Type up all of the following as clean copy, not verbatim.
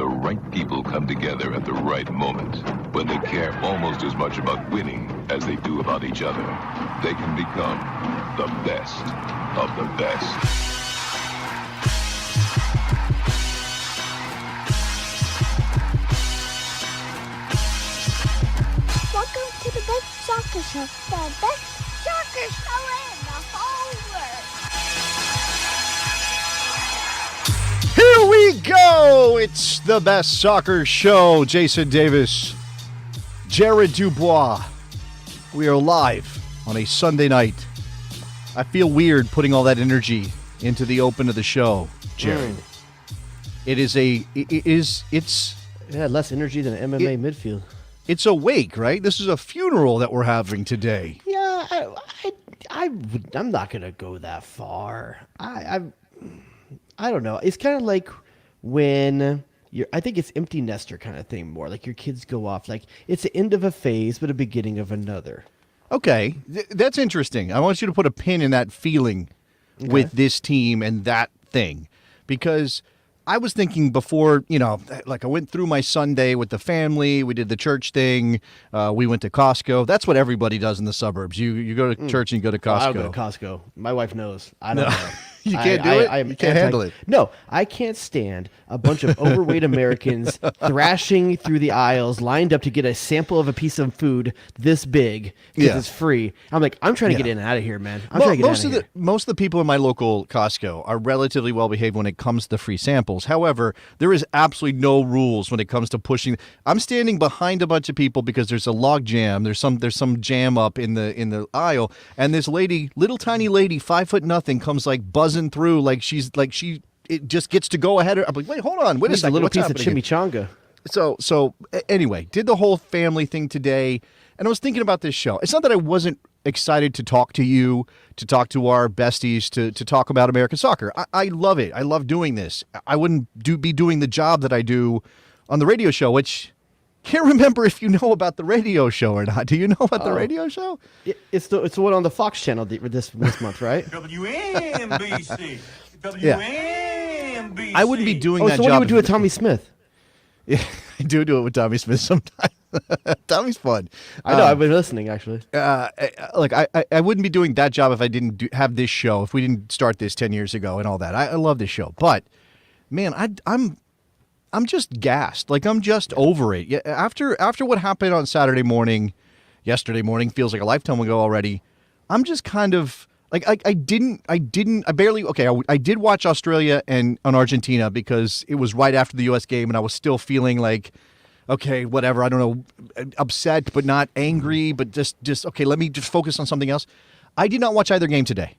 the right people come together at the right moment, when they care almost as much about winning as they do about each other, they can become the best of the best. Welcome to the best soccer show. The best soccer show in the whole world. Here we go. It's the best soccer show. Jason Davis, Jared DuBois. We are live on a Sunday night. I feel weird putting all that energy into the open of the show, Jared. It's less energy than an MMA midfield. It's a wake, right? This is a funeral that we're having today. Yeah, I'm not gonna go that far. I don't know. It's kind of like when I think it's empty nester kind of thing more. Like your kids go off. Like it's the end of a phase, but a beginning of another. Okay, that's interesting. I want you to put a pin in that feeling with this team and that thing, because I was thinking before, like I went through my Sunday with the family. We did the church thing. We went to Costco. That's what everybody does in the suburbs. You go to church and you go to Costco. I don't go to Costco. My wife knows. I don't know. You can't do it? You can't handle it? No, I can't stand a bunch of overweight Americans thrashing through the aisles, lined up to get a sample of a piece of food this big because it's free. I'm like, I'm trying to get in and out of here, man. Most of the people in my local Costco are relatively well behaved when it comes to free samples. However, there is absolutely no rules when it comes to pushing. I'm standing behind a bunch of people because there's a log jam. There's some jam up in the aisle, and this lady, little tiny lady, 5'0", comes like buzzing through it just gets to go ahead. I'm like, wait, hold on, wait a second. A little what's piece of happening chimichanga. So anyway, did the whole family thing today, and I was thinking about this show. It's not that I wasn't excited to talk to you, to talk to our besties, to talk about American soccer. I love it. I love doing this. I wouldn't be doing the job that I do on the radio show, which can't remember if you know about the radio show or not. Do you know about the radio show? It's the one on the Fox channel this month, right? WNBC. WNBC. I wouldn't be doing that so job. what do you would do with Tommy Smith? Yeah, I do it with Tommy Smith sometimes. Tommy's fun. I know. I've been listening, actually. I wouldn't be doing that job if I didn't have this show, if we didn't start this 10 years ago and all that. I love this show. But, man, I'm just gassed. Like, I'm just over it. After what happened on yesterday morning feels like a lifetime ago already. I'm just kind of like I did watch Australia and Argentina because it was right after the U.S. game, and I was still feeling like, okay, whatever. I don't know, upset but not angry, but just okay. Let me just focus on something else. I did not watch either game today.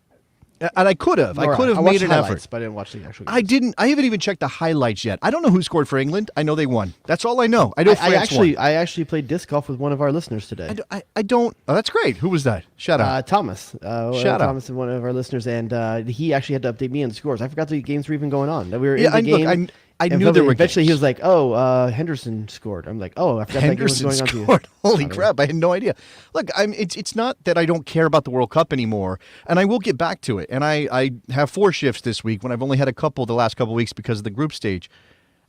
And I could have. I could have made an effort. But I didn't watch the actual game. I didn't. I haven't even checked the highlights yet. I don't know who scored for England. I know they won. That's all I know. I know France won. I actually played disc golf with one of our listeners today. I don't. Oh, that's great. Who was that? Shout out. Thomas. Shout out. Thomas is one of our listeners, and he actually had to update me on the scores. I forgot the games were even going on. We were in the game. I knew there were eventually games. He was like, Henderson scored. I'm like, I forgot Henderson that game was going scored. on too. Holy crap, I had no idea. Look, it's not that I don't care about the World Cup anymore, and I will get back to it. And I have 4 shifts this week when I've only had a couple the last couple weeks because of the group stage.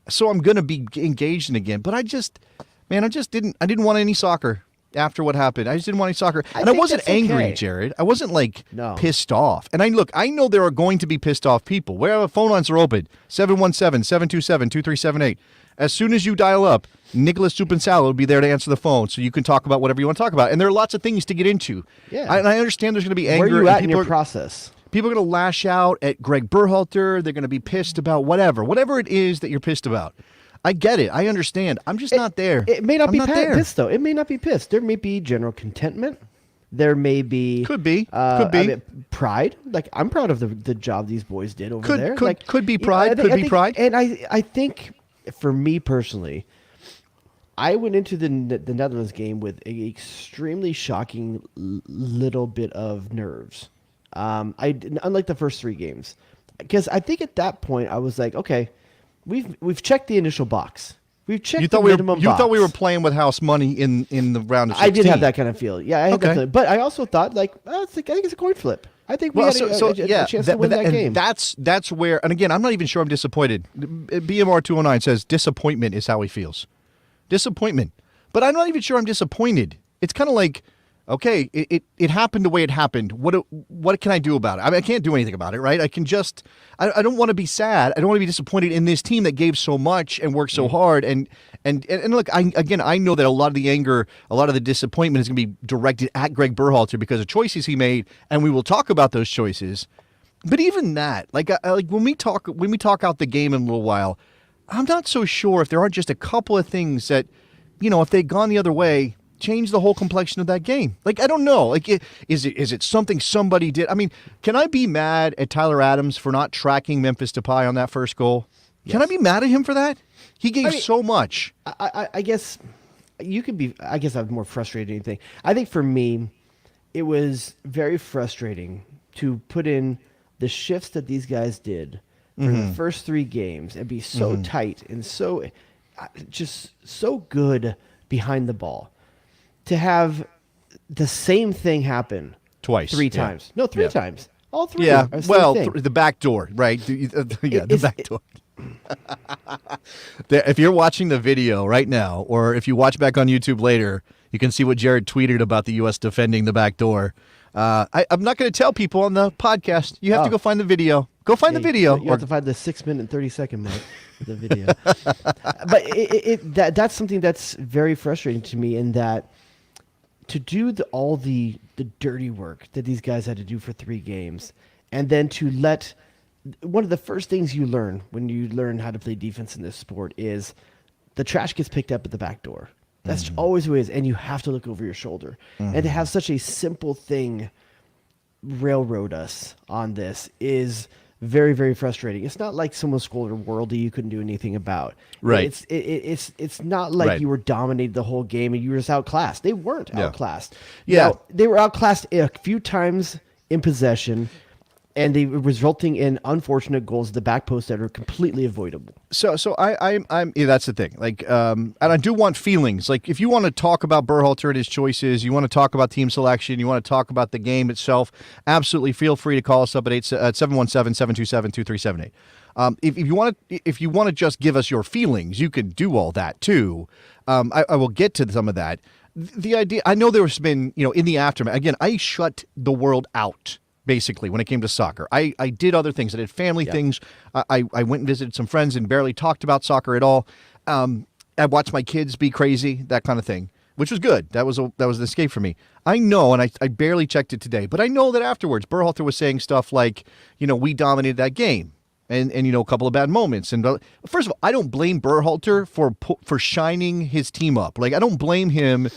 So I'm going to be engaged in again. But I didn't want any soccer after what happened. I just didn't want any soccer. And I wasn't angry, Jared. I wasn't pissed off. And I know there are going to be pissed off people. Wherever phone lines are open, 717-727-2378. As soon as you dial up, Nicholas Soup and Salad will be there to answer the phone so you can talk about whatever you want to talk about. And there are lots of things to get into. Yeah. And I understand there's going to be anger. Where are you at in your process? People are going to lash out at Greg Berhalter. They're going to be pissed about whatever it is that you're pissed about. I get it. I understand. I'm just not there. It may not be pissed, though. It may not be pissed. There may be general contentment. There may be... Could be. Pride. Like, I'm proud of the job these boys did over there. Could be pride. Pride. And I think, for me personally, I went into the Netherlands game with an extremely shocking little bit of nerves. Unlike the first 3 games. Because I think at that point, I was like, okay... We've checked the initial box. We've checked the minimum box. You thought we were playing with house money in the round of 16. I did have that kind of feel. Yeah, I had that feeling. But I also thought, I think it's a coin flip. I think we had a chance to win that game. That's where, and again, I'm not even sure I'm disappointed. BMR 209 says disappointment is how he feels. Disappointment. But I'm not even sure I'm disappointed. It's kind of like, okay, it happened the way it happened. What can I do about it? I mean, I can't do anything about it, right? I can just, I don't want to be sad. I don't want to be disappointed in this team that gave so much and worked so hard. And look, I know that a lot of the anger, a lot of the disappointment is going to be directed at Greg Berhalter because of choices he made, and we will talk about those choices. But even that, like when we talk out the game in a little while, I'm not so sure if there aren't just a couple of things that, if they'd gone the other way, change the whole complexion of that game. Like, I don't know. Like, is it something somebody did? I mean, can I be mad at Tyler Adams for not tracking Memphis Depay on that first goal? Yes. Can I be mad at him for that? He gave so much. I guess you could be. I guess I'm more frustrated than anything. I think for me, it was very frustrating to put in the shifts that these guys did for the first 3 games and be so tight and so just so good behind the ball. To have the same thing happen twice, 3 times. No, 3 times. All 3. Yeah. Well, the back door, right? The back door. If you're watching the video right now, or if you watch back on YouTube later, you can see what Jared tweeted about the U.S. defending the back door. I'm not going to tell people on the podcast. You have to go find the video. Go find the video. You have to find the 6-minute and 30-second mark of the video. But that's something that's very frustrating to me, in that to do all the dirty work that these guys had to do for 3 games, and then to let one of the first things you learn when you learn how to play defense in this sport is the trash gets picked up at the back door. That's always who it is, and you have to look over your shoulder. And to have such a simple thing railroad us on this is very, very frustrating. It's not like someone scored a worldie you couldn't do anything about. Right. It's not like you were dominated the whole game and you were just outclassed. They weren't outclassed. Yeah. Now, they were outclassed a few times in possession, and they were resulting in unfortunate goals at the back post that are completely avoidable. So I'm that's the thing. Like, and I do want feelings. Like, if you want to talk about Berhalter and his choices, you want to talk about team selection, you want to talk about the game itself, absolutely feel free to call us up at 717-727-2378. If you want to just give us your feelings, you can do all that too. I will get to some of that. The idea, I know there's been, in the aftermath, again, I shut the world out. Basically, when it came to soccer, I did other things. I did family things. I went and visited some friends and barely talked about soccer at all. I watched my kids be crazy, that kind of thing, which was good. That was an escape for me. I know, and I barely checked it today, but I know that afterwards, Berhalter was saying stuff like, we dominated that game, and a couple of bad moments. And first of all, I don't blame Berhalter for shining his team up. Like, I don't blame him.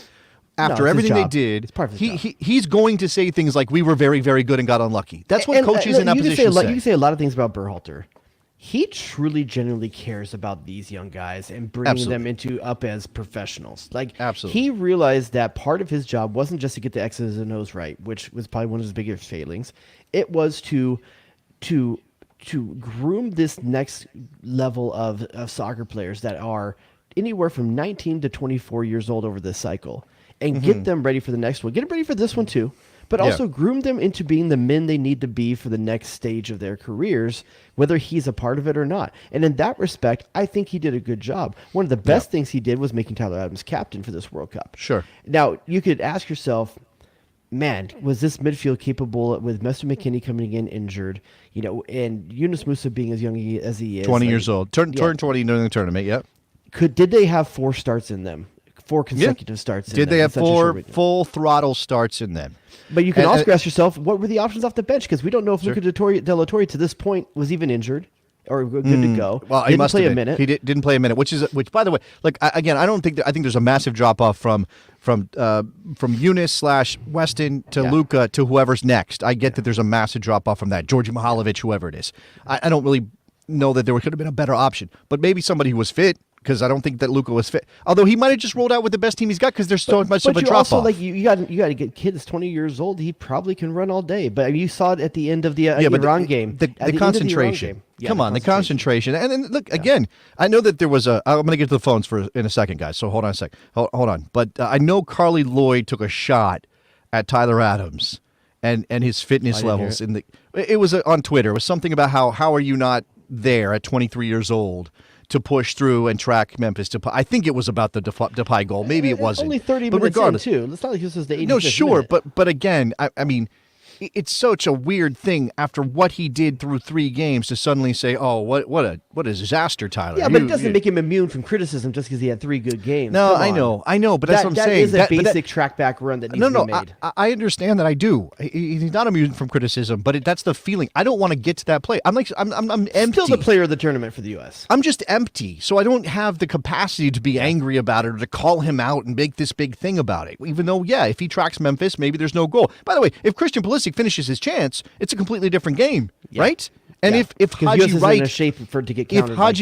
After everything they did, he's going to say things like, we were very, very good and got unlucky. That's what coaches in that position say. You can say a lot of things about Berhalter. He truly, genuinely cares about these young guys and bringing them up as professionals. Like, he realized that part of his job wasn't just to get the X's and O's right, which was probably one of his biggest failings. It was to groom this next level of soccer players that are anywhere from 19 to 24 years old over this cycle. And get them ready for the next one. Get them ready for this one too, but also groom them into being the men they need to be for the next stage of their careers, whether he's a part of it or not. And in that respect, I think he did a good job. One of the best things he did was making Tyler Adams captain for this World Cup. Sure. Now, you could ask yourself, man, was this midfield capable with Mr. McKinney coming in injured, and Yunus Musa being as young as he is. 20 years old. Turned 20 during the tournament, Did they have 4 starts in them? 4 consecutive starts in them. Did they have 4 full throttle starts in them? But you can also ask yourself, what were the options off the bench? Because we don't know if Luca de La Torre to this point was even injured or good to go. Well, he must play a minute. He didn't play a minute, which by the way, like, again, I think there's a massive drop off from Eunice / Weston to Luca to whoever's next. I get that there's a massive drop off from that. Georgi Mihalovic, whoever it is. I don't really know that there could have been a better option, but maybe somebody who was fit. Because I don't think that Luka was fit. Although he might have just rolled out with the best team he's got because there's so much of a drop off. Like you got to get kid that's 20 years old. He probably can run all day. But you saw it at the end of the Iran game. The concentration. Come on, the concentration. And then look again. I know that there was I'm going to get to the phones in a second, guys. So hold on a sec. Hold on. But I know Carly Lloyd took a shot at Tyler Adams. and his fitness I didn't hear levels. It was on Twitter. It was something about how are you not there at 23 years old to push through and track Memphis Depay. I think it was about the Depay goal. Maybe it wasn't. Only 30 but minutes regardless, in, too. It's not like this was the 85th no, sure, minute. but again, I mean, it's such a weird thing after what he did through 3 games to suddenly say, "Oh, what a disaster, Tyler." Yeah, but it doesn't make him immune from criticism just because he had 3 good games. No, Come on. I know, but that's what I'm saying. That is a basic track back run that needs to be made. I understand that. I do. He's not immune from criticism, but that's the feeling. I don't want to get to that play. I'm empty. Still the player of the tournament for the U.S. I'm just empty, so I don't have the capacity to be angry about it or to call him out and make this big thing about it. Even though, yeah, if he tracks Memphis, maybe there's no goal. By the way, if Christian Pulisic finishes his chance, it's a completely different game, right? And if Haji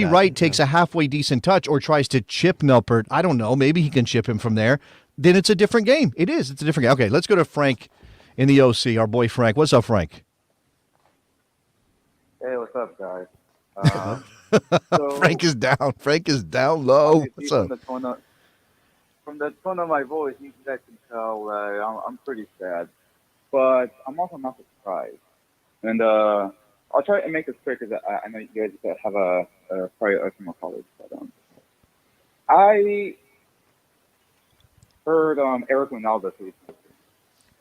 Wright, takes a halfway decent touch or tries to chip Nupert, I don't know, maybe he can chip him from there, then it's a different game. It's a different game. Okay, let's go to Frank in the OC, our boy Frank. What's up, Frank? Hey, what's up, guys? Frank is down. Frank is down low. What's up? From the tone of my voice, you guys can tell I'm pretty sad. But I'm also not surprised. And I'll try and make this quick because I know you guys have probably a few more colleagues. But I heard Eric Ronaldo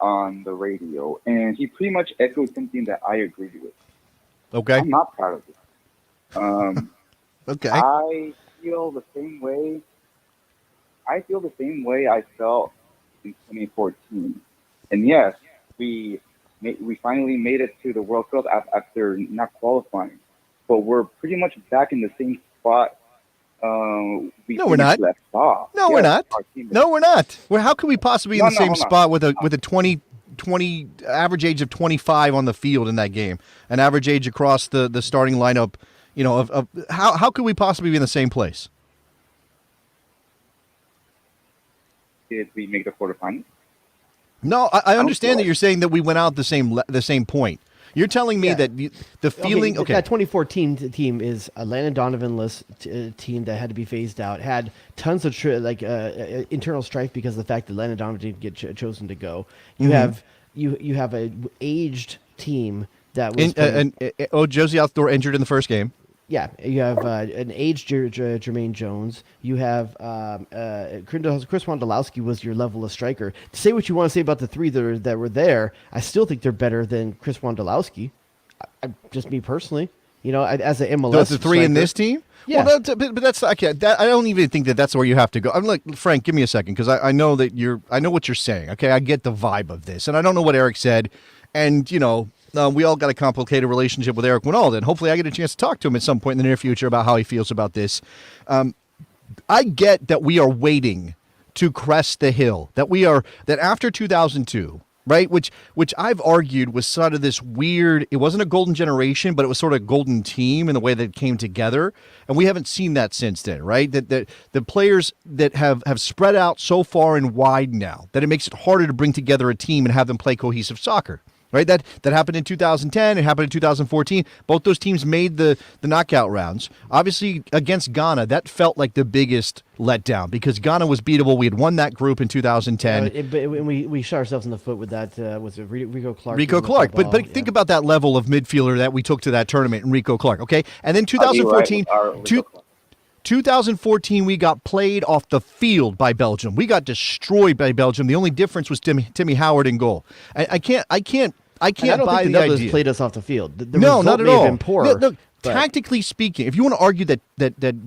on the radio, and he pretty much echoed something that I agreed with. Okay. I'm not proud of this. Okay. I feel the same way. I felt in 2014. And yes, we finally made it to the World Cup after not qualifying, but we're pretty much back in the same spot. No, we're not. Left off. No, we're not. No, we're not. How could we possibly be in the same spot with a 20 average age of 25 on the field in that game, an average age across the starting lineup? You know, of how could we possibly be in the same place? Did we make the quarterfinals? No, I understand that you're saying that we went out the same point. You're telling me that the feeling. Okay, that 2014 team is a Landon Donovan-less team that had to be phased out. Had tons of internal strife because of the fact that Landon Donovan didn't get chosen to go. You have a aged team that was Josie Altidore injured in the first game. Yeah, you have an aged Jermaine Jones. You have Chris Wondolowski was your level of striker. To say what you want to say about the 3 that were there, I still think they're better than Chris Wondolowski. Just me personally, as an MLS. Those the 3 in this team. Yeah, well, but that's I don't even think that's where you have to go. I'm like, Frank, give me a second because I know that I know what you're saying. Okay, I get the vibe of this, and I don't know what Eric said, and we all got a complicated relationship with Eric Winalda, and hopefully I get a chance to talk to him at some point in the near future about how he feels about this. I get that we are waiting to crest the hill, that after 2002, right, which I've argued was sort of this weird, it wasn't a golden generation, but it was sort of a golden team in the way that it came together, and we haven't seen that since then, right? That the players that have spread out so far and wide now that it makes it harder to bring together a team and have them play cohesive soccer. Right, that happened in 2010. It happened in 2014. Both those teams made the knockout rounds. Obviously, against Ghana, that felt like the biggest letdown because Ghana was beatable. We had won that group in 2010. But we shot ourselves in the foot with that. Was it Rico Clark? Rico Clark. But think about that level of midfielder that we took to that tournament in Rico Clark. Okay, and then 2014. 2014, we got played off the field by Belgium. We got destroyed by Belgium. The only difference was Timmy Howard in goal. I can't I don't buy think the the Netherlands idea. played us off the field. The No, result not at may have all. been poor, Look, but- tactically speaking, if you want to argue that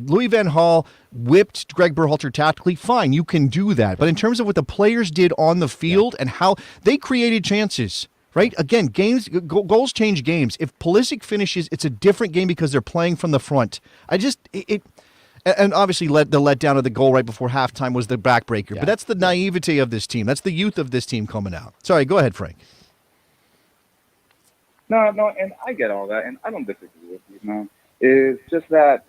Louis van Gaal whipped Greg Berhalter tactically, fine, you can do that. But in terms of what the players did on the field and how they created chances. Right? Again, goals change games. If Pulisic finishes, it's a different game because they're playing from the front. And obviously, the letdown of the goal right before halftime was the backbreaker. Yeah. But that's the naivety of this team. That's the youth of this team coming out. Sorry, go ahead, Frank. No, and I get all that, and I don't disagree with you, man. It's just that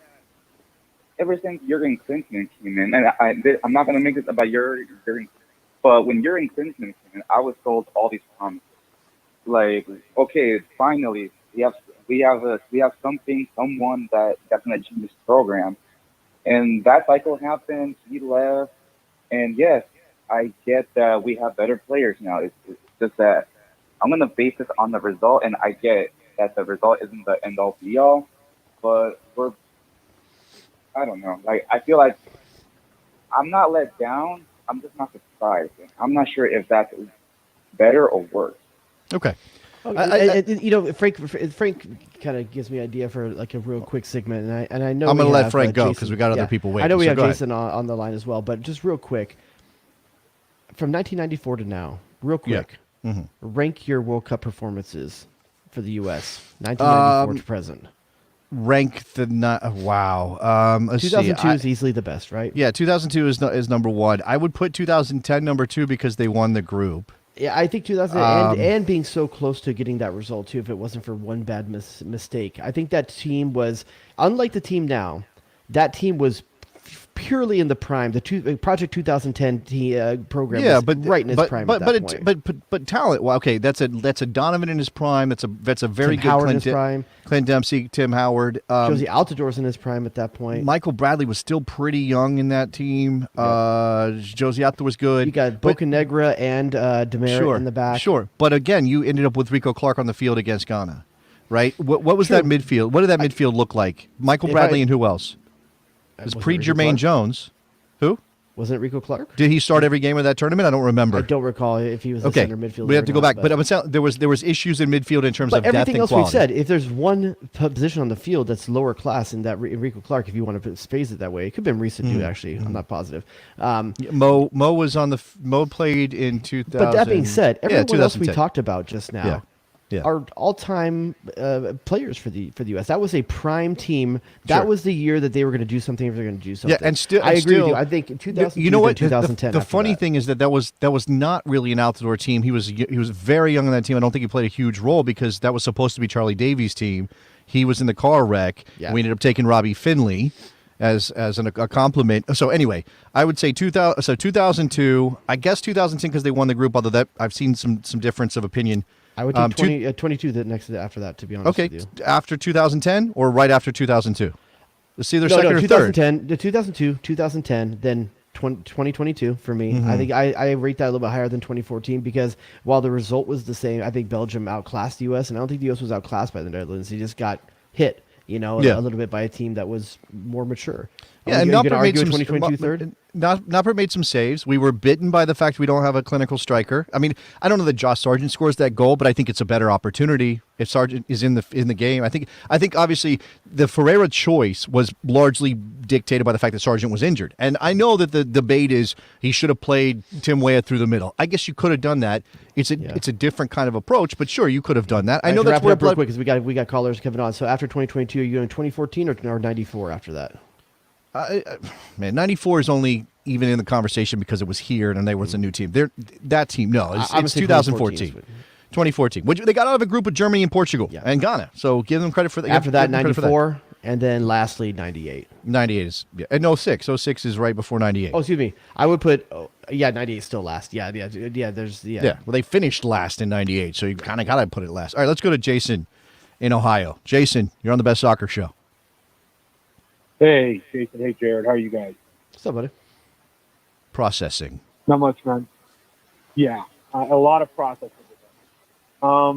ever since Jurgen Klinsmann came in, and I'm not going to make this about Jurgen, but when Jurgen Klinsmann came in, I was told all these promises. Like, okay, finally, we have someone that's going to change this program. And that cycle happened. He left, and yes, I get that we have better players now. It's just that I'm gonna base this on the result, and I get that the result isn't the end all be all, but I don't know. Like, I feel like I'm not let down. I'm just not surprised. I'm not sure if that's better or worse. Okay. Frank kind of gives me an idea for like a real quick segment, and I know I'm going to we let have, Frank go Jason- because we got other people waiting. I know we so have go ahead. Jason on the line as well, but just real quick, from 1994 to now, real quick, rank your World Cup performances for the U.S. 1994 to present. Rank the wow. Let's 2002 see. is easily the best, right? Yeah, 2002 is number one. I would put 2010 number two because they won the group. Yeah, I think 2000 and being so close to getting that result too. If it wasn't for one bad mistake, I think that team was unlike the team now. That team was purely in the prime. The Project 2010 program. Yeah, was but right in its prime. But talent. Well, okay, that's a Donovan in his prime. That's a very Tim good Howard in his prime. Clint Dempsey, Tim Howard. Josie Altidor's in his prime at that point. Michael Bradley was still pretty young in that team. Josie Altidor was good. You got Bocanegra and Demerit in the back. Sure, but again, you ended up with Rico Clark on the field against Ghana, right? What was that midfield? What did that midfield look like? Michael Bradley and who else? It was pre-Jermaine Jones. Who? Wasn't it Rico Clark? Did he start every game of that tournament? I don't remember. I don't recall if he was the center midfielder. We have to go back. But I would say there was issues in midfield in terms of depth and quality. Everything else we've said, if there's one position on the field that's lower class in that Rico Clark, if you want to phrase it that way, it could have been recent too. Actually, I'm not positive. Mo was on the Mo played in 2000. But that being said, everyone else we 2010. talked about just now. Yeah. Are all-time players for the U.S. That was a prime team. That was the year that they were going to do something. If they're going to do something, Yeah, and still, I agree with you. I think 2002 you know what? 2010. The funny thing is that was not really an Altidore team. He was very young on that team. I don't think he played a huge role because that was supposed to be Charlie Davies' team. He was in the car wreck. Yeah. We ended up taking Robbie Finley as a compliment. So anyway, I would say 2002. I guess 2010 because they won the group. Although that I've seen some difference of opinion. I would take 22 after that, to be honest with you. After 2010 or right after 2002? Let's see, they're No, second or 2010, third. The 2002, 2010, then 2022 for me. I think I rate that a little bit higher than 2014 because while the result was the same, I think Belgium outclassed the U.S. and I don't think the U.S. was outclassed by the Netherlands. He just got hit, a little bit by a team that was more mature. Yeah, and Nopper made 2022 third. Nopper made some saves. We were bitten by the fact we don't have a clinical striker. I mean, I don't know that Josh Sargent scores that goal, but I think it's a better opportunity if Sargent is in the game. I think obviously the Ferreira choice was largely dictated by the fact that Sargent was injured. And I know that the debate is he should have played Tim Weah through the middle. I guess you could have done that. It's a different kind of approach, but sure, you could have done that. I know that's wrap it up real quick because we got callers coming on. So after 2022, are you going 2014 or 94 after that? Man, 94 is only even in the conversation because it was here and there was a new team. That team, no, it's 2014. 2014. Which they got out of a group of Germany and Portugal and Ghana. So give them credit for that. After that, 94, and then lastly, 98. 98 is, and 06. 06 is right before 98. Oh, excuse me. I would put, 98 is still last. Yeah, there's. Well, they finished last in 98, so you kind of got to put it last. All right, let's go to Jason in Ohio. Jason, you're on the Best Soccer Show. Hey, Jason. Hey, Jared. How are you guys? What's up, buddy? Processing. Not much, man. Yeah, a lot of processing. I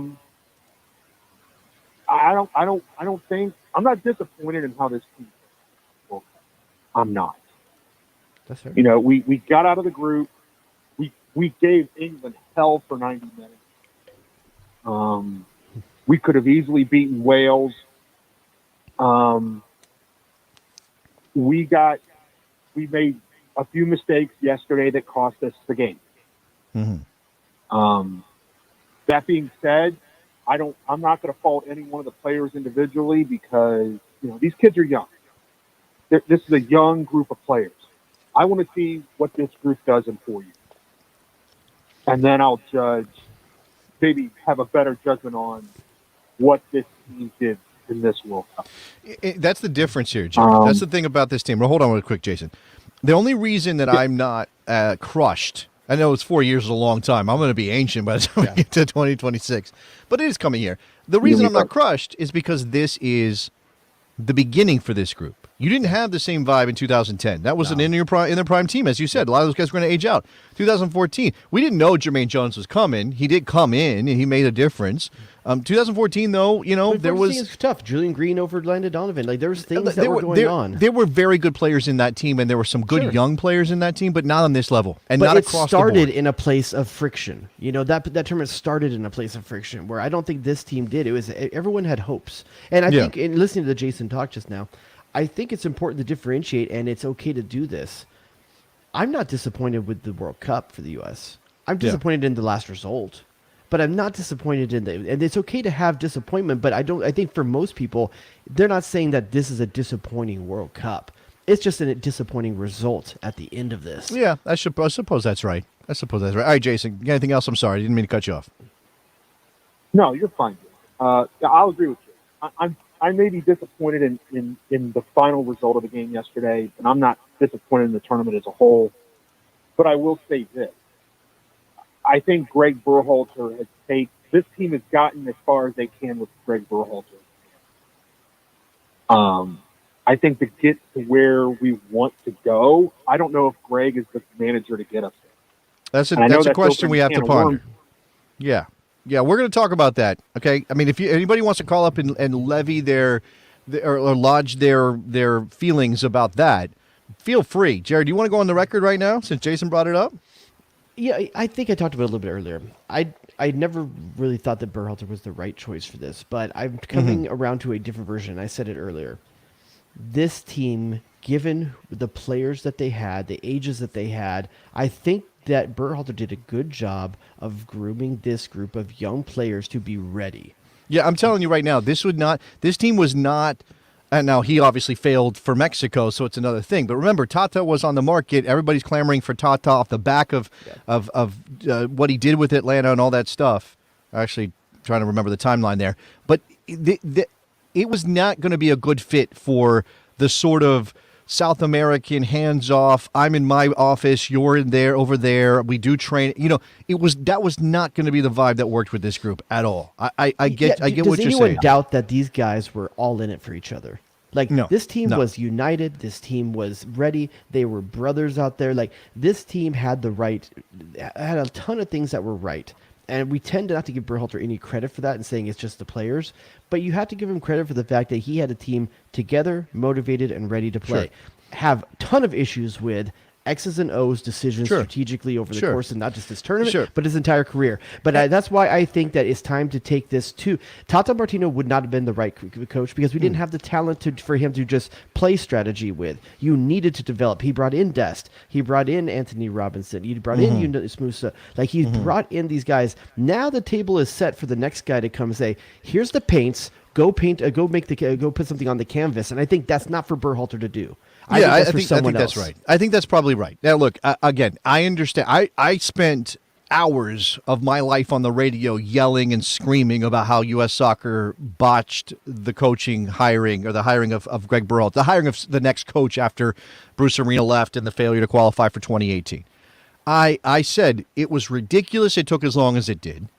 don't think I'm not disappointed in how this team. Well, I'm not. That's fair. We got out of the group. We gave England hell for 90 minutes. We could have easily beaten Wales. We made a few mistakes yesterday that cost us the game. Mm-hmm. That being said, I'm not going to fault any one of the players individually because these kids are young. This is a young group of players. I want to see what this group does in 4 years, and then I'll judge. Maybe have a better judgment on what this team did in this World Cup. That's the difference here, Jared. That's the thing about this team. Well, hold on real quick, Jason. The only reason that I'm not crushed, I know it's 4 years is a long time. I'm going to be ancient by the time we get to 2026, but it is coming here. The reason I'm not crushed is because this is the beginning for this group. You didn't have the same vibe in 2010. That was an in their prime team, as you said. A lot of those guys were going to age out. 2014, we didn't know Jermaine Jones was coming. He did come in, and he made a difference. 2014, though, there was it's tough. Julian Green over Landon Donovan. Like there was things that were going on. There were very good players in that team, and there were some good young players in that team, but not on this level, and but not it across started the board. in a place of friction. That tournament started in a place of friction where I don't think this team did. It was everyone had hopes, and I think in listening to Jason talk just now, I think it's important to differentiate, and it's okay to do this. I'm not disappointed with the World Cup for the U.S. I'm disappointed in the last result, but I'm not disappointed in and it's okay to have disappointment, but I think for most people, they're not saying that this is a disappointing World Cup. It's just a disappointing result at the end of this. Yeah, I suppose that's right. All right, Jason, you got anything else? I'm sorry, I didn't mean to cut you off. No, you're fine. I'll agree with you. I may be disappointed in the final result of the game yesterday, and I'm not disappointed in the tournament as a whole. But I will say this. I think Greg Berhalter this team has gotten as far as they can with Greg Berhalter. I think to get to where we want to go, I don't know if Greg is the manager to get us there. That's a question we have to ponder. Yeah. Yeah, we're going to talk about that. Okay, I mean, if anybody wants to call up and levy or lodge their feelings about that, feel free. Jared, do you want to go on the record right now since Jason brought it up? Yeah, I think I talked about it a little bit earlier. I never really thought that Berhalter was the right choice for this, but I'm coming around to a different version. I said it earlier. This team, given the players that they had, the ages that they had, I think that Berhalter did a good job of grooming this group of young players to be ready. Yeah, I'm telling you right now, this team was not. And now he obviously failed for Mexico, so it's another thing. But remember, Tata was on the market. Everybody's clamoring for Tata off the back of what he did with Atlanta and all that stuff. Actually, trying to remember the timeline there. But it was not going to be a good fit for the sort of South American hands-off, I'm in my office, you're in there, over there, we do train. That was not going to be the vibe that worked with this group at all. I get what you're saying. Does anyone doubt that these guys were all in it for each other? This team was united. This team was ready. They were brothers out there. This team had a ton of things that were right. And we tend not to give Berhalter any credit for that and saying it's just the players. But you have to give him credit for the fact that he had a team together, motivated, and ready to play. Sure. Have a ton of issues with X's and O's decisions strategically over the course of not just this tournament, but his entire career. But that's why I think that it's time to take this to Tata Martino would not have been the right coach because we didn't have the talent for him to just play strategy with. You needed to develop. He brought in Dest. He brought in Anthony Robinson. He brought in Yunus Musa. He brought in these guys. Now the table is set for the next guy to come and say, here's the paints. Go paint. Go put something on the canvas. And I think that's not for Berhalter to do. I think that's right. I think that's probably right. Now, look, again, I understand. I spent hours of my life on the radio yelling and screaming about how U.S. Soccer botched the coaching hiring or the hiring of Greg Berhalter, the hiring of the next coach after Bruce Arena left and the failure to qualify for 2018. I said it was ridiculous it took as long as it did,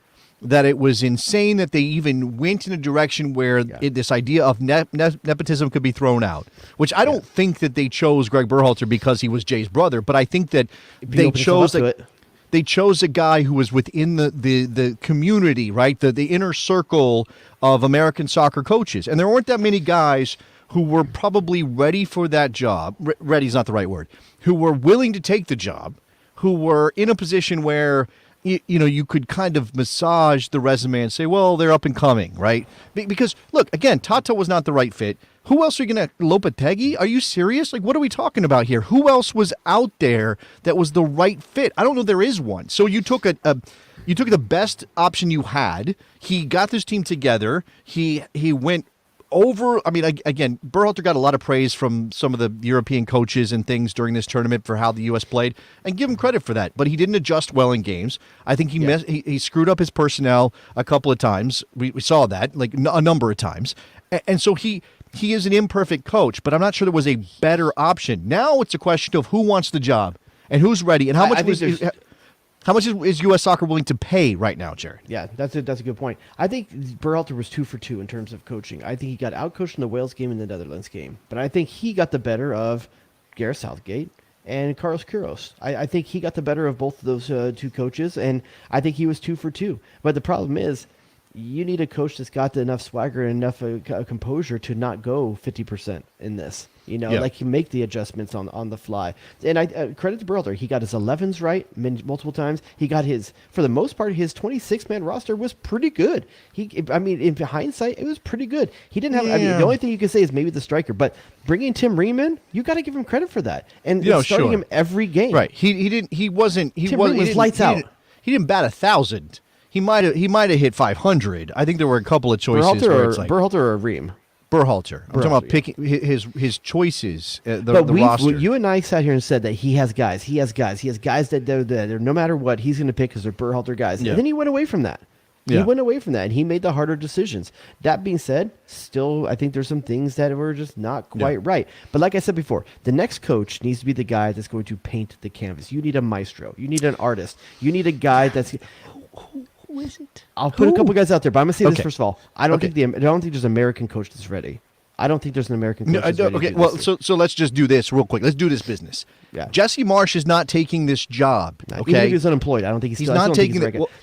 that it was insane that they even went in a direction where this idea of nepotism could be thrown out, which I don't think that they chose Greg Berhalter because he was Jay's brother, but I think that they chose a guy who was within the community, right? The inner circle of American soccer coaches. And there weren't that many guys who were probably ready for that job. Ready is not the right word. Who were willing to take the job, who were in a position where you could kind of massage the resume and say, well, they're up and coming, right? Because, look, again, Tata was not the right fit. Who else are you going to – Lopetegui? Are you serious? What are we talking about here? Who else was out there that was the right fit? I don't know there is one. So you took you took the best option you had. He got this team together. He went over – I mean, again, Berhalter got a lot of praise from some of the European coaches and things during this tournament for how the U.S. played, and give him credit for that. But he didn't adjust well in games. I think he screwed up his personnel a couple of times. We saw that, a number of times. And so he is an imperfect coach, but I'm not sure there was a better option. Now it's a question of who wants the job and who's ready and how How much is U.S. Soccer willing to pay right now, Jared? Yeah, that's a good point. I think Berhalter was 2 for 2 in terms of coaching. I think he got outcoached in the Wales game and the Netherlands game, but I think he got the better of Gareth Southgate and Carlos Queiroz. I think he got the better of both of those two coaches, and I think he was 2 for 2. But the problem is, you need a coach that's got enough swagger and enough composure to not go 50% in this. You know, like you make the adjustments on the fly. And I credit to Berhalter. He got his 11s right multiple times. He got for the most part, his 26-man roster was pretty good. In hindsight, it was pretty good. He didn't have, the only thing you can say is maybe the striker, but bringing Tim Ream in, you got to give him credit for that. And starting him every game. Right. Tim Ream was lights out. He didn't bat 1,000. He might have hit 500. I think there were a couple of choices. Berhalter or Ream? Berhalter. I'm talking about picking his choices. But roster. You and I sat here and said that he has guys. He has guys that they're no matter what he's going to pick because they're Berhalter guys. Yeah. And then he went away from that. He went away from that, and he made the harder decisions. That being said, still, I think there's some things that were just not quite right. But like I said before, the next coach needs to be the guy that's going to paint the canvas. You need a maestro. You need an artist. You need a guy that's... Who is it? I'll put a couple guys out there, but I'm going to say this first of all. I don't think there's an American coach that's ready. I don't think there's an American coach that's ready. Okay, well, so let's just do this real quick. Let's do this business. Yeah. Jesse Marsh is not taking this job. Okay, even if he's unemployed, I don't think he's not taking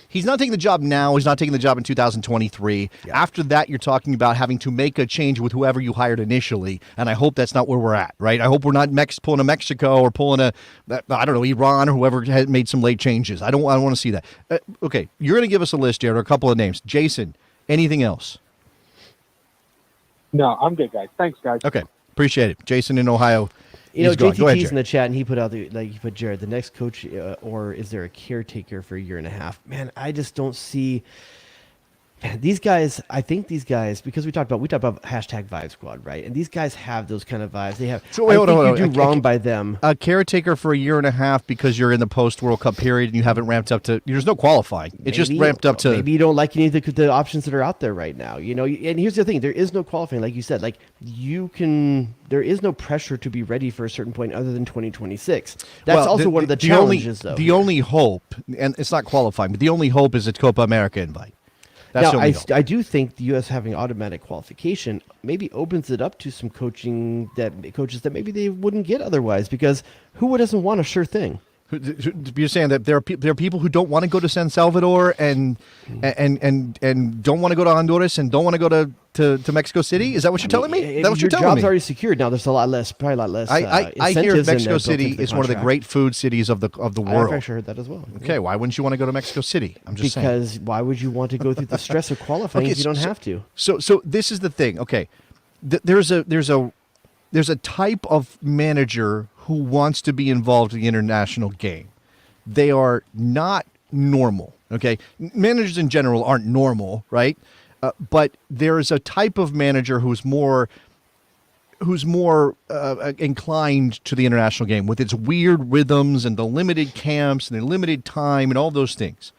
he's not taking the job now. He's not taking the job in 2023. Yeah. After that, you're talking about having to make a change with whoever you hired initially, and I hope that's not where we're at. Right? I hope we're not pulling a Mexico or pulling Iran or whoever had made some late changes. I don't want to see that. Okay, you're going to give us a list, Jared, or a couple of names. Jason, anything else? No, I'm good, guys. Thanks, guys. Okay, appreciate it. Jason in Ohio. JTT's in the chat, and he put out he put Jared, the next coach, or is there a caretaker for a year and a half? Man, I just don't see. Man, these guys, I think these guys, because we talked about hashtag Vibe Squad, right? And these guys have those kind of vibes. They have. So wait, hold on. You do wrong by them. A caretaker for a year and a half because you're in the post World Cup period and you haven't ramped up to. There's no qualifying. It's just ramped up to. Maybe you don't like any of the options that are out there right now. You know, and here's the thing: there is no qualifying, like you said. Like there is no pressure to be ready for a certain point other than 2026. That's also one of the challenges, though. The only hope, and it's not qualifying, but the only hope is a Copa America invite. Now, I do think the U.S. having automatic qualification maybe opens it up to some coaches that maybe they wouldn't get otherwise, because who doesn't want a sure thing? You're saying that there are people who don't want to go to San Salvador and don't want to go to Honduras and don't want to go to Mexico City? Is that what you're telling me? Is that what you're telling me? Your job's already secured now. There's probably a lot less. I hear Mexico City is one of the great food cities of the world. I've actually heard that as well. Okay, why wouldn't you want to go to Mexico City? I'm just saying. Because why would you want to go through the stress of qualifying if you don't have to? So this is the thing. Okay, there's a type of manager who wants to be involved in the international game. They are not normal, okay? Managers in general aren't normal, right? But there is a type of manager who's more inclined to the international game with its weird rhythms and the limited camps and the limited time and all those things.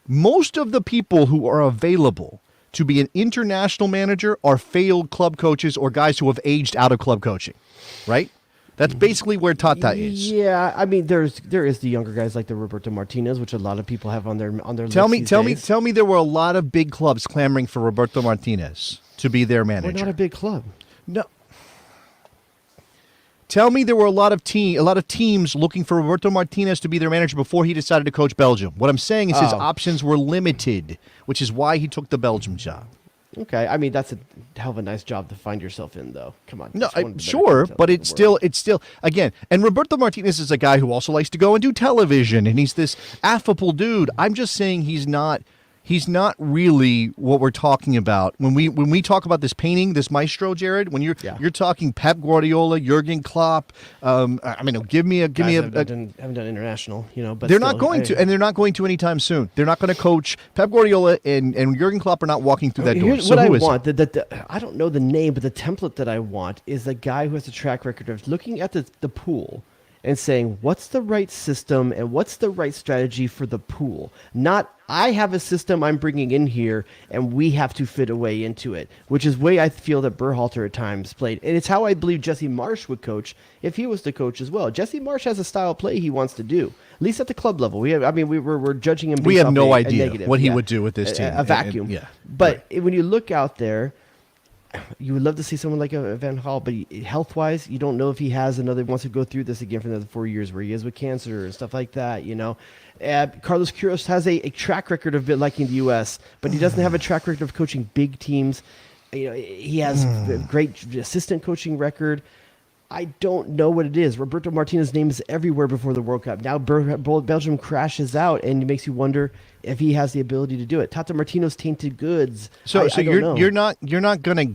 Most of the people who are available to be an international manager are failed club coaches or guys who have aged out of club coaching, right? That's basically where Tata is. Yeah, I mean, there is the younger guys like the Roberto Martinez, which a lot of people have on their Tell me, there were a lot of big clubs clamoring for Roberto Martinez to be their manager. We're not a big club. No. Tell me there were a lot of teams looking for Roberto Martinez to be their manager before he decided to coach Belgium. What I'm saying is his options were limited, which is why he took the Belgium job. Okay, I mean that's a hell of a nice job to find yourself in, though. Come on. No, sure, but it's still again. And Roberto Martinez is a guy who also likes to go and do television, and he's this affable dude. I'm just saying he's not really what we're talking about when we talk about this painting, this maestro, Jared. When you're talking Pep Guardiola, Jurgen Klopp. Give me haven't done international, but they're not going to, and they're not going to anytime soon. They're not going to coach. Pep Guardiola and Jurgen Klopp are not walking through that door. Here's what I want. I don't know the name, but the template that I want is a guy who has a track record of looking at the pool and saying, what's the right system and what's the right strategy for the pool? Not, I have a system I'm bringing in here and we have to fit a way into it, which is way I feel that Berhalter at times played. And it's how I believe Jesse Marsch would coach if he was the coach as well. Jesse Marsch has a style of play he wants to do, at least at the club level. We're judging him. We have based no off a idea negative. what he would do with this team. A vacuum. Yeah. But when you look out there, you would love to see someone like a Van Gaal, but health-wise, you don't know if he has wants to go through this again for another 4 years where he is with cancer and stuff like that, Carlos Queiroz has a track record of liking the U.S., but he doesn't have a track record of coaching big teams. He has a great assistant coaching record. I don't know what it is. Roberto Martinez's name is everywhere before the World Cup. Now Belgium crashes out, and it makes you wonder if he has the ability to do it. Tata Martino's tainted goods. So you're you're not gonna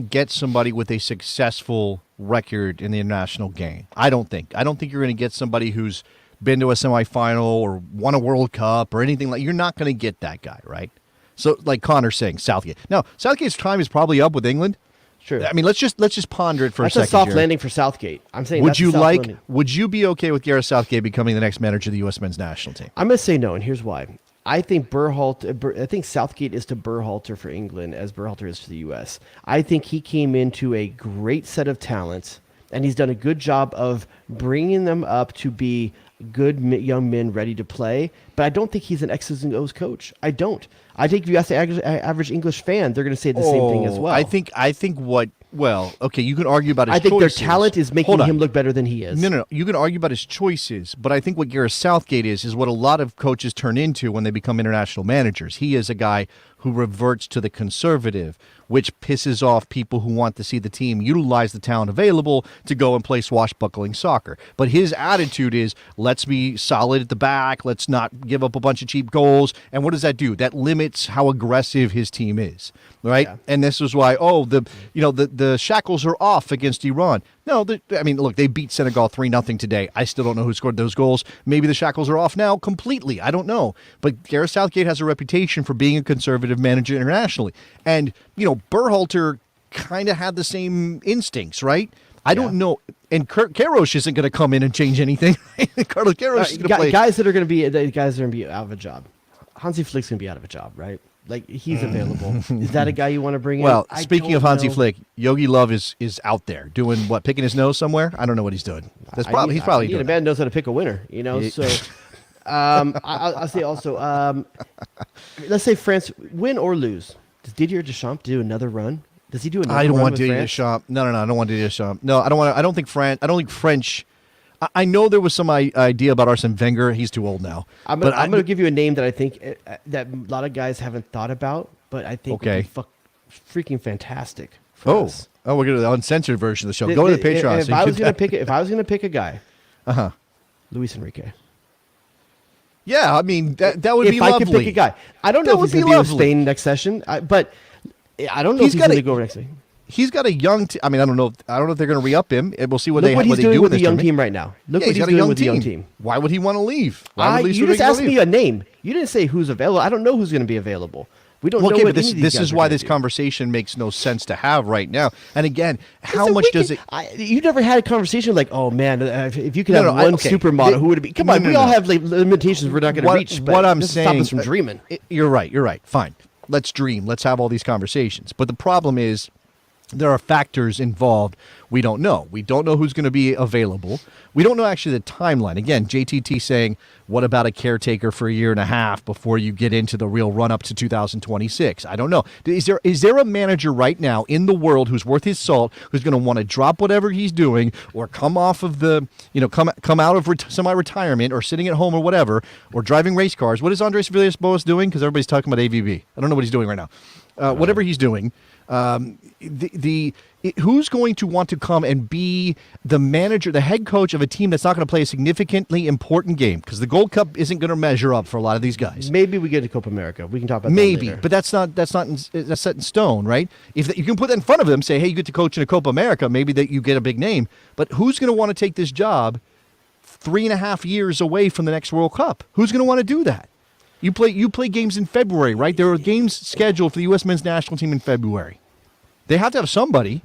get somebody with a successful record in the international game. I don't think you're gonna get somebody who's been to a semifinal or won a World Cup or anything like. You're not gonna get that guy, right? So like Connor's saying, Southgate. Now Southgate's time is probably up with England. Sure. I mean, let's just ponder it for a second. That's a soft Jared. landing for Southgate. I'm saying. Would you be okay with Gareth Southgate becoming the next manager of the U.S. men's national team? I'm going to say no, and here's why. I think Southgate is to Berhalter for England as Berhalter is to the U.S. I think he came into a great set of talents, and he's done a good job of bringing them up to be good young men ready to play. But I don't think he's an X's and O's coach. I don't. I think if you ask the average English fan, they're going to say the same thing as well. I think okay, you can argue about his choices. I think their talent is making him look better than he is. No. You can argue about his choices, but I think what Gareth Southgate is what a lot of coaches turn into when they become international managers. He is a guy who reverts to the conservative, which pisses off people who want to see the team utilize the talent available to go and play swashbuckling soccer. But his attitude is, let's be solid at the back, let's not give up a bunch of cheap goals. And what does that do? That limits how aggressive his team is, right? Yeah. And this is why, the shackles are off against Iran. No, look, they beat Senegal 3-0 today. I still don't know who scored those goals. Maybe the shackles are off now completely. I don't know. But Gareth Southgate has a reputation for being a conservative manager internationally. And, Berhalter kind of had the same instincts, right? I don't know. And Queiroz isn't going to come in and change anything. Carlos Queiroz is going to play. Guys that are going to be out of a job. Hansi Flick's going to be out of a job, right? Like, he's available. Is that a guy you want to bring in? Well, speaking of Hansi Flick, Yogi Love is out there doing what? Picking his nose somewhere? I don't know what he's doing. He's probably doing. A man knows how to pick a winner, So, I'll say also, let's say France win or lose. Does Didier Deschamps do another run? Does he do another run? I don't want Didier Deschamps. No. I don't want Didier Deschamps. No, I don't want. I don't think French. I know there was some idea about Arsene Wenger. He's too old now. I'm going to give you a name that I think that a lot of guys haven't thought about, but I think would be freaking fantastic for us. Oh, we're going to the uncensored version of the show. Go to the Patreon. If I was going to pick a guy, Luis Enrique. Yeah, I mean that would be lovely. If I could pick a guy, I don't know if he's going to be with Spain next session, but I don't know if he's going to go over next week. He's got a young. I don't know if they're going to re-up him. We'll see what they he's doing do with the young team right now. Look what he's doing with the young team. Why would he want to leave? You just asked me a name. You didn't say who's available. I don't know who's going to be available. We don't know. Okay, what but this is why this conversation makes no sense to have right now. And again, how much does it? You never had a conversation like, oh man, if you could have one supermodel, who would it be? Come on, we all have limitations we're not going to reach. What I'm saying, stop us from dreaming. You're right. Fine, let's dream. Let's have all these conversations. But the problem is, there are factors involved we don't know. We don't know who's going to be available. We don't know actually the timeline. Again, JTT saying, what about a caretaker for a year and a half before you get into the real run-up to 2026? I don't know. Is there a manager right now in the world who's worth his salt, who's going to want to drop whatever he's doing or come off of the, come out of semi-retirement or sitting at home or whatever, or driving race cars? What is Andres Villas-Boas doing? Because everybody's talking about AVB. I don't know what he's doing right now. Whatever he's doing, who's going to want to come and be the manager, the head coach of a team that's not going to play a significantly important game? Because the Gold Cup isn't going to measure up for a lot of these guys. Maybe we get to Copa America. We can talk about that later. But that's set in stone, right? If you can put that in front of them, say, hey, you get to coach in a Copa America, maybe that you get a big name. But who's going to want to take this job 3.5 years away from the next World Cup? Who's going to want to do that? You play games in February, right? There are games scheduled for the U.S. men's national team in February. They have to have somebody.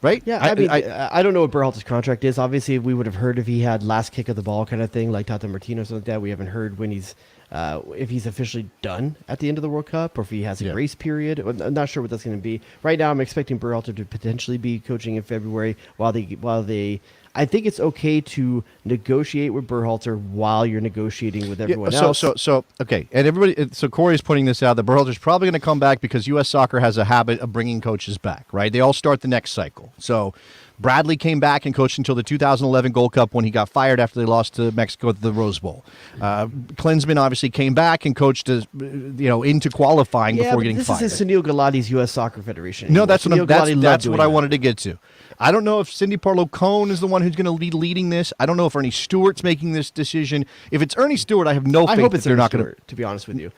right? Yeah, I mean, I don't know what Berhalter's contract is. Obviously, we would have heard if he had last kick of the ball kind of thing, like Tata Martino or something like that. We haven't heard when he's if he's officially done at the end of the World Cup or if he has a Yeah. grace period. I'm not sure what that's going to be. Right now, I'm expecting Berhalter to potentially be coaching in February while they. I think it's okay to negotiate with Berhalter while you're negotiating with everyone else. So okay, and everybody. So Corey's putting this out that Berhalter's probably going to come back because U.S. Soccer has a habit of bringing coaches back. Right? They all start the next cycle. So Bradley came back and coached until the 2011 Gold Cup when he got fired after they lost to Mexico at the Rose Bowl. Klinsmann obviously came back and coached, into qualifying before getting fired. This is Sunil Gulati's U.S. Soccer Federation. No, anymore. that's Sunil Gulati loved that's doing what I that. wanted to get to. I don't know if Cindy Parlow-Cohn is the one who's going to be leading this. I don't know if Ernie Stewart's making this decision. If it's Ernie Stewart, I have no faith I hope that it's they're Ernie not going to. Stewart, to be honest with you.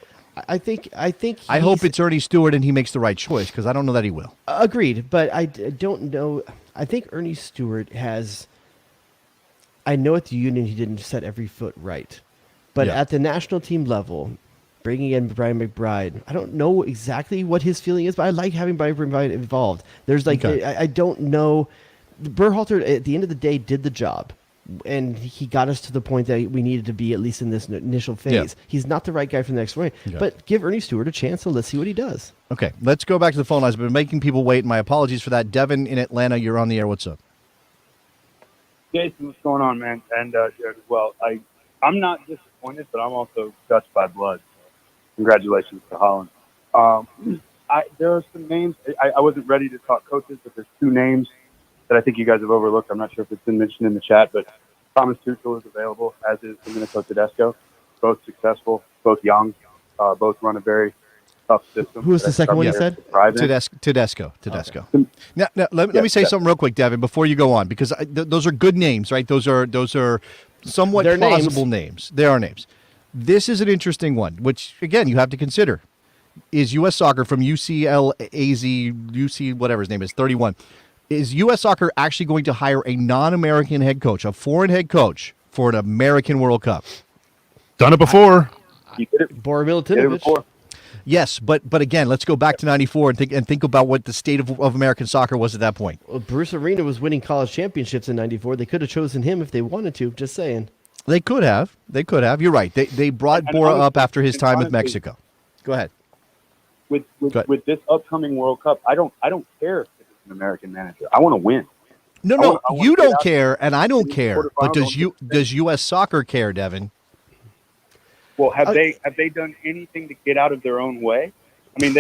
I think. I hope it's Ernie Stewart and he makes the right choice because I don't know that he will. Agreed, but I don't know. I think Ernie Stewart has. I know at the Union he didn't set every foot right, but Yeah. at the national team level, bringing in Brian McBride, I don't know exactly what his feeling is, but I like having Brian McBride involved. There's like Okay. I don't know. Berhalter at the end of the day did the job. And he got us to the point that we needed to be at least in this initial phase. Yeah. He's not the right guy for the next way, Yeah. but give Ernie Stewart a chance and let's see what he does. Okay, let's go back to the phone lines. I've been making people wait. My apologies for that. Devin in Atlanta, you're on the air. What's up? Jason, what's going on, man? And Jared as well. I'm not disappointed, but I'm also touched by blood. Congratulations to Holland. There are some names. I wasn't ready to talk coaches, but there's two names that I think you guys have overlooked. I'm not sure if it's been mentioned in the chat, but Thomas Tuchel is available, as is Domenico Tedesco. Both successful, both young, both run a very tough system. Who was the second one you said? Tedesco. Now let me say something real quick, Devin, before you go on, because those are good names, right? Those are somewhat They're plausible names. They are names. This is an interesting one, which, again, you have to consider. Is U.S. Soccer from UC whatever his name is, 31, is U.S. Soccer actually going to hire a non-American head coach, a foreign head coach, for an American World Cup? Done it before. Bora Milutinovic. Yes, but again, let's go back to '94 and think about what the state of American soccer was at that point. Well, Bruce Arena was winning college championships in '94. They could have chosen him if they wanted to. Just saying. They could have. You're right. They brought Bora up after his time with Mexico. Go ahead. With this upcoming World Cup, I don't care if it's an American manager. I want to win. No, I wanna you get don't out care, and I don't care. But quarterfinals. does U.S. Soccer care, Devin? Well, have they done anything to get out of their own way? I mean,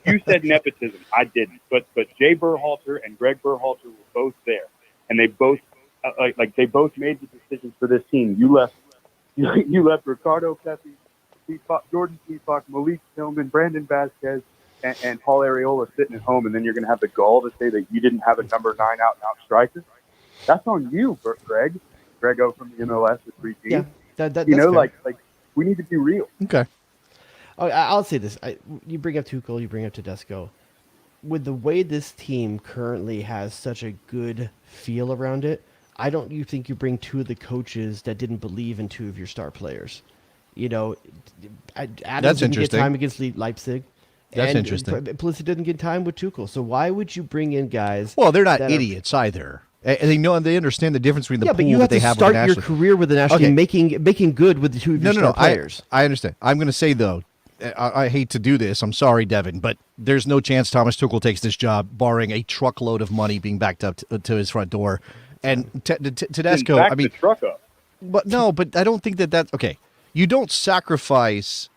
you said nepotism. I didn't, but Jay Berhalter and Greg Berhalter were both there, and they both they both made the decisions for this team. You left Ricardo Pepi, Jordan Peacock, Malik Tillman, Brandon Vasquez, and Paul Areola sitting at home, and then you're going to have the gall to say that you didn't have a number 9 out-and-out striker. That's on you, Grego from the MLS with 3 teams. Yeah, that's fair. like we need to be real. Okay. Oh, I'll say this. You bring up Tuchel, you bring up Tedesco. With the way this team currently has such a good feel around it, I don't you think you bring 2 of the coaches that didn't believe in 2 of your star players. You know, Adams didn't get time against Leipzig. That's interesting. Pulisic didn't get time with Tuchel. So why would you bring in guys? Well, they're not idiots either. And they understand the difference between the but pool you that have they to have start with the your national career with the national team, making good with the 2 of your star No, players. I understand. I'm going to say, though, I hate to do this. I'm sorry, Devin, but there's no chance Thomas Tuchel takes this job, barring a truckload of money being backed up to his front door. And Tedesco, Back the truck up. but I don't think that's okay. You don't sacrifice.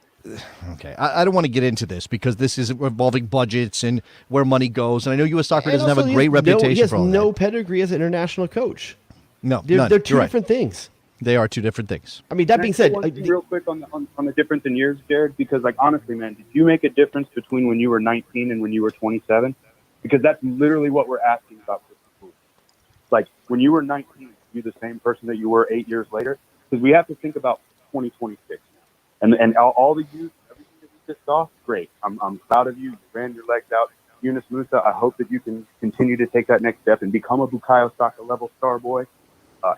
Okay, I don't want to get into this because this is involving budgets and where money goes. And I know U.S. Soccer doesn't have a great reputation he has for all no that. pedigree as an international coach. No, They're none. 2 You're right. different things. They are 2 different things. I mean, that being said, real quick on the difference in years, Jared, because honestly, man, did you make a difference between when you were 19 and when you were 27? Because that's literally what we're asking about. Like when you were 19, you the same person that you were 8 years later? Because we have to think about 2026 now. And all the youth, everything that we just saw, great. I'm proud of you. You ran your legs out. Yunus Musa, I hope that you can continue to take that next step and become a Bukayo Saka level star boy.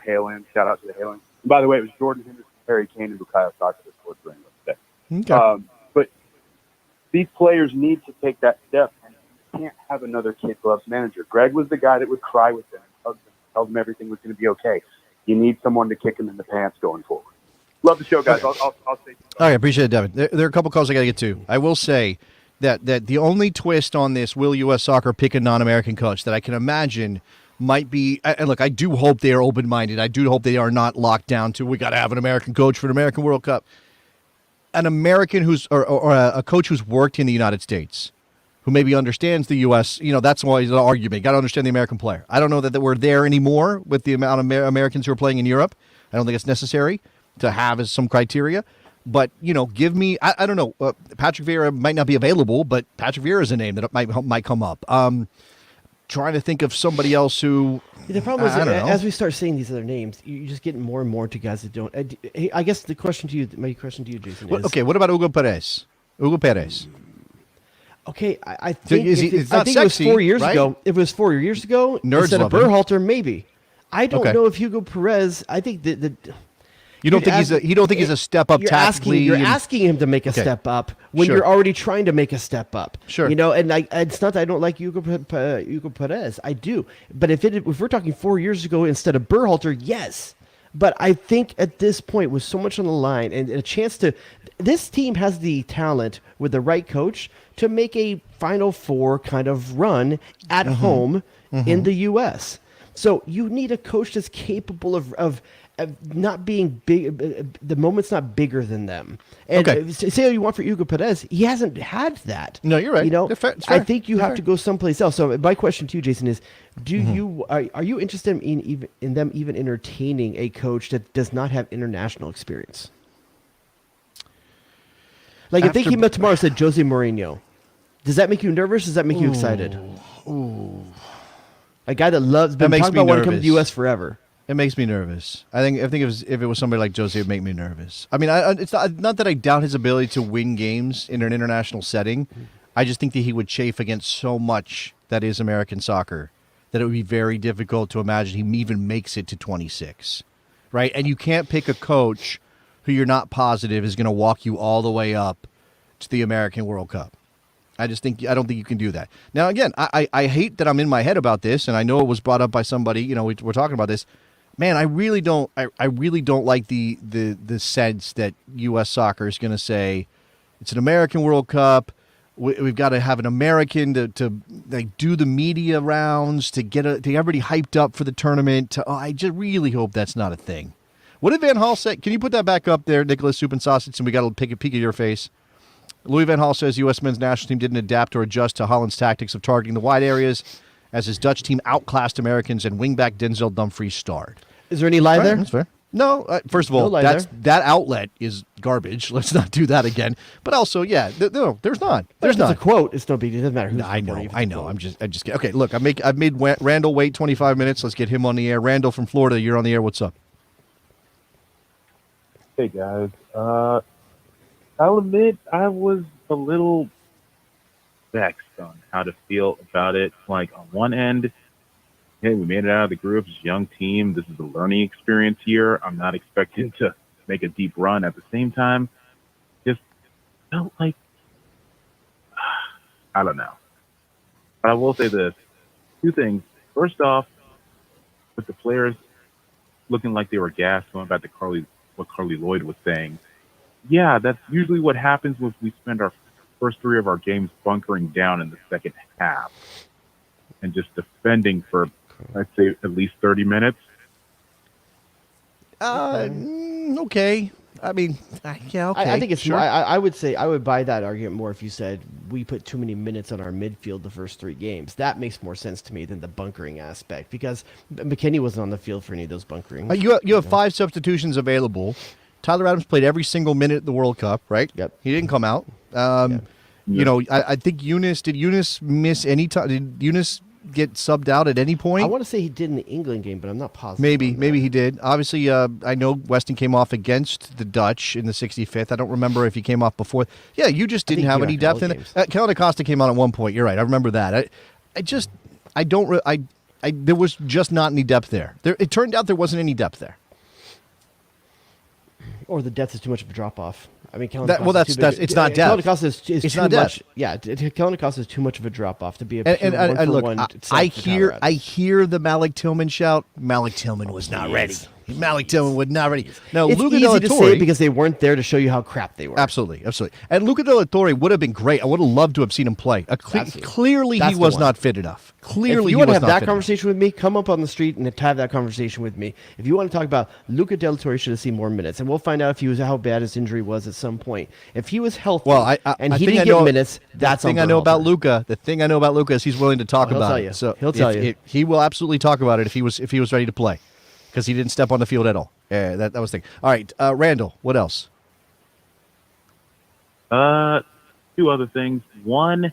Hail in. Shout out to the Hail in. By the way, it was Jordan Henderson, Harry Kane, and Bukayo Saka that scored for England today. Okay. But these players need to take that step. can't have another kid gloves manager. Greg was the guy that would cry with them, tell them everything was going to be okay. You need someone to kick him in the pants going forward. Love the show, guys. I'll say. All right, appreciate it, Devin. There are a couple calls I got to get to. I will say that the only twist on this, will U.S. Soccer pick a non-American coach, that I can imagine might be, and look, I do hope they are open-minded. I do hope they are not locked down to, we got to have an American coach for an American World Cup. An American or a coach who's worked in the United States, who maybe understands the U.S., that's why the argument. Got to understand the American player. I don't know that we're there anymore with the amount of Americans who are playing in Europe. I don't think it's necessary to have as some criteria. But, give me, I don't know, Patrick Vieira might not be available, but Patrick Vieira is a name that might come up. Trying to think of somebody else who, the problem is, I don't know. as we start saying these other names, you're just getting more and more to guys that don't. I guess my question to you, Jason, is... Okay, what about Hugo Perez? Okay, I think it's not it was sexy, 4 years right? ago. If it was 4 years ago, Nerds instead of love him. Berhalter, maybe. I don't Okay. know if Hugo Perez. I think that You don't think he's a step up tactically? You're asking him to make a step up when Sure. you're already trying to make a step up. Sure. And it's not that I don't like Hugo Perez. I do. But if we're talking 4 years ago instead of Berhalter, yes. But I think at this point, with so much on the line and a chance to, this team has the talent with the right coach to make a Final Four kind of run at home in the U.S. So you need a coach that's capable of not being big. The moment's not bigger than them. And say what you want for Hugo Perez, he hasn't had that. No, you're right. It's fair. I think you have to go someplace else. So my question to you, Jason, is: are you interested in them even entertaining a coach that does not have international experience? Like if they came up tomorrow and said Jose Mourinho, does that make you nervous? Does that make you excited? Ooh. A guy that been talking about wanting to come to the U.S. forever. It makes me nervous. I think if it was somebody like Jose, it would make me nervous. I mean, it's not that I doubt his ability to win games in an international setting. I just think that he would chafe against so much that is American soccer that it would be very difficult to imagine he even makes it to 26, right? And you can't pick a coach who you're not positive is going to walk you all the way up to the American World Cup. I don't think you can do that. Now, again, I hate that I'm in my head about this, and I know it was brought up by somebody. We're talking about this. Man, I really don't like the sense that U.S. soccer is going to say it's an American World Cup. We've got to have an American to like do the media rounds to get everybody hyped up for the tournament. I just really hope that's not a thing. What did Van Hal say? Can you put that back up there, Nicholas Soup and Sausage? And we got a peek of your face. Louis Van Gaal says U.S. men's national team didn't adapt or adjust to Holland's tactics of targeting the wide areas as his Dutch team outclassed Americans and wingback Denzel Dumfries starred. Is there any lie there? That's fair. No, first of all, that outlet is garbage. Let's not do that again. But also, yeah, no, there's not. There's not. It's a quote. It's no big deal. It doesn't matter who's I know. I'm just kidding. Okay, look, I've made Randall wait 25 minutes. Let's get him on the air. Randall from Florida, you're on the air. What's up? Hey guys, I'll admit I was a little vexed on how to feel about it. Like on one end, hey, we made it out of the group. It's a young team. This is a learning experience here. I'm not expecting to make a deep run. At the same time, just felt like, I don't know. But I will say this. Two things. First off, with the players looking like they were gassed, going back to what Carly Lloyd was saying, yeah, that's usually what happens when we spend our first three of our games bunkering down in the second half and just defending for, I'd say, at least 30 minutes. Okay. I mean, yeah, okay. I think it's sure. more, I would say I would buy that argument more if you said we put too many minutes on our midfield the first three games. That makes more sense to me than the bunkering aspect because McKinney wasn't on the field for any of those bunkering. You have 5 substitutions available. Tyler Adams played every single minute at the World Cup, right? Yep. He didn't come out. You know, I think did Eunice miss any time? Did Eunice get subbed out at any point? I want to say he did in the England game, but I'm not positive. Maybe he did. Obviously, I know Weston came off against the Dutch in the 65th. I don't remember if he came off before. Yeah, you just didn't have any depth in it. Kellen Acosta came on at one point. You're right. I remember that. There was just not any depth there. It turned out there wasn't any depth there. Or the depth is too much of a drop off. I mean, Kellen That- well, Acosta is that's- too big. it's not depth. Kellen Acosta is It's too not much. depth. Yeah, Kellen Acosta is too much of a drop off to be a And, pure and, and look, one-for-one I set for Tyler Adams. I hear the Malik Tillman shout. Malik Tillman was not ready. Malik Tillman was not ready. Now, It's Luca easy Della to say Torre, it because they weren't there to show you how crap they were. absolutely. And Luca Della Torre would have been great. I would have loved to have seen him play. Absolutely. Clearly, That's he the was one. not fit enough. Clearly, If you he want to was have not that fit enough. conversation with me, come up on the street and have that conversation with me. If you want to talk about Luca Del Torre should have seen more minutes, and we'll find out if he was how bad his injury was at some point. If he was healthy, Well, and I he think didn't I get know, minutes, that's the thing on I know about Berhalter. Luca. The thing I know about Luca is he's willing to talk he'll about tell it. you. So He'll tell you. He will absolutely talk about it if he was ready to play, because he didn't step on the field at all. Yeah, that was the thing. All right, Randall, what else? Two other things. One,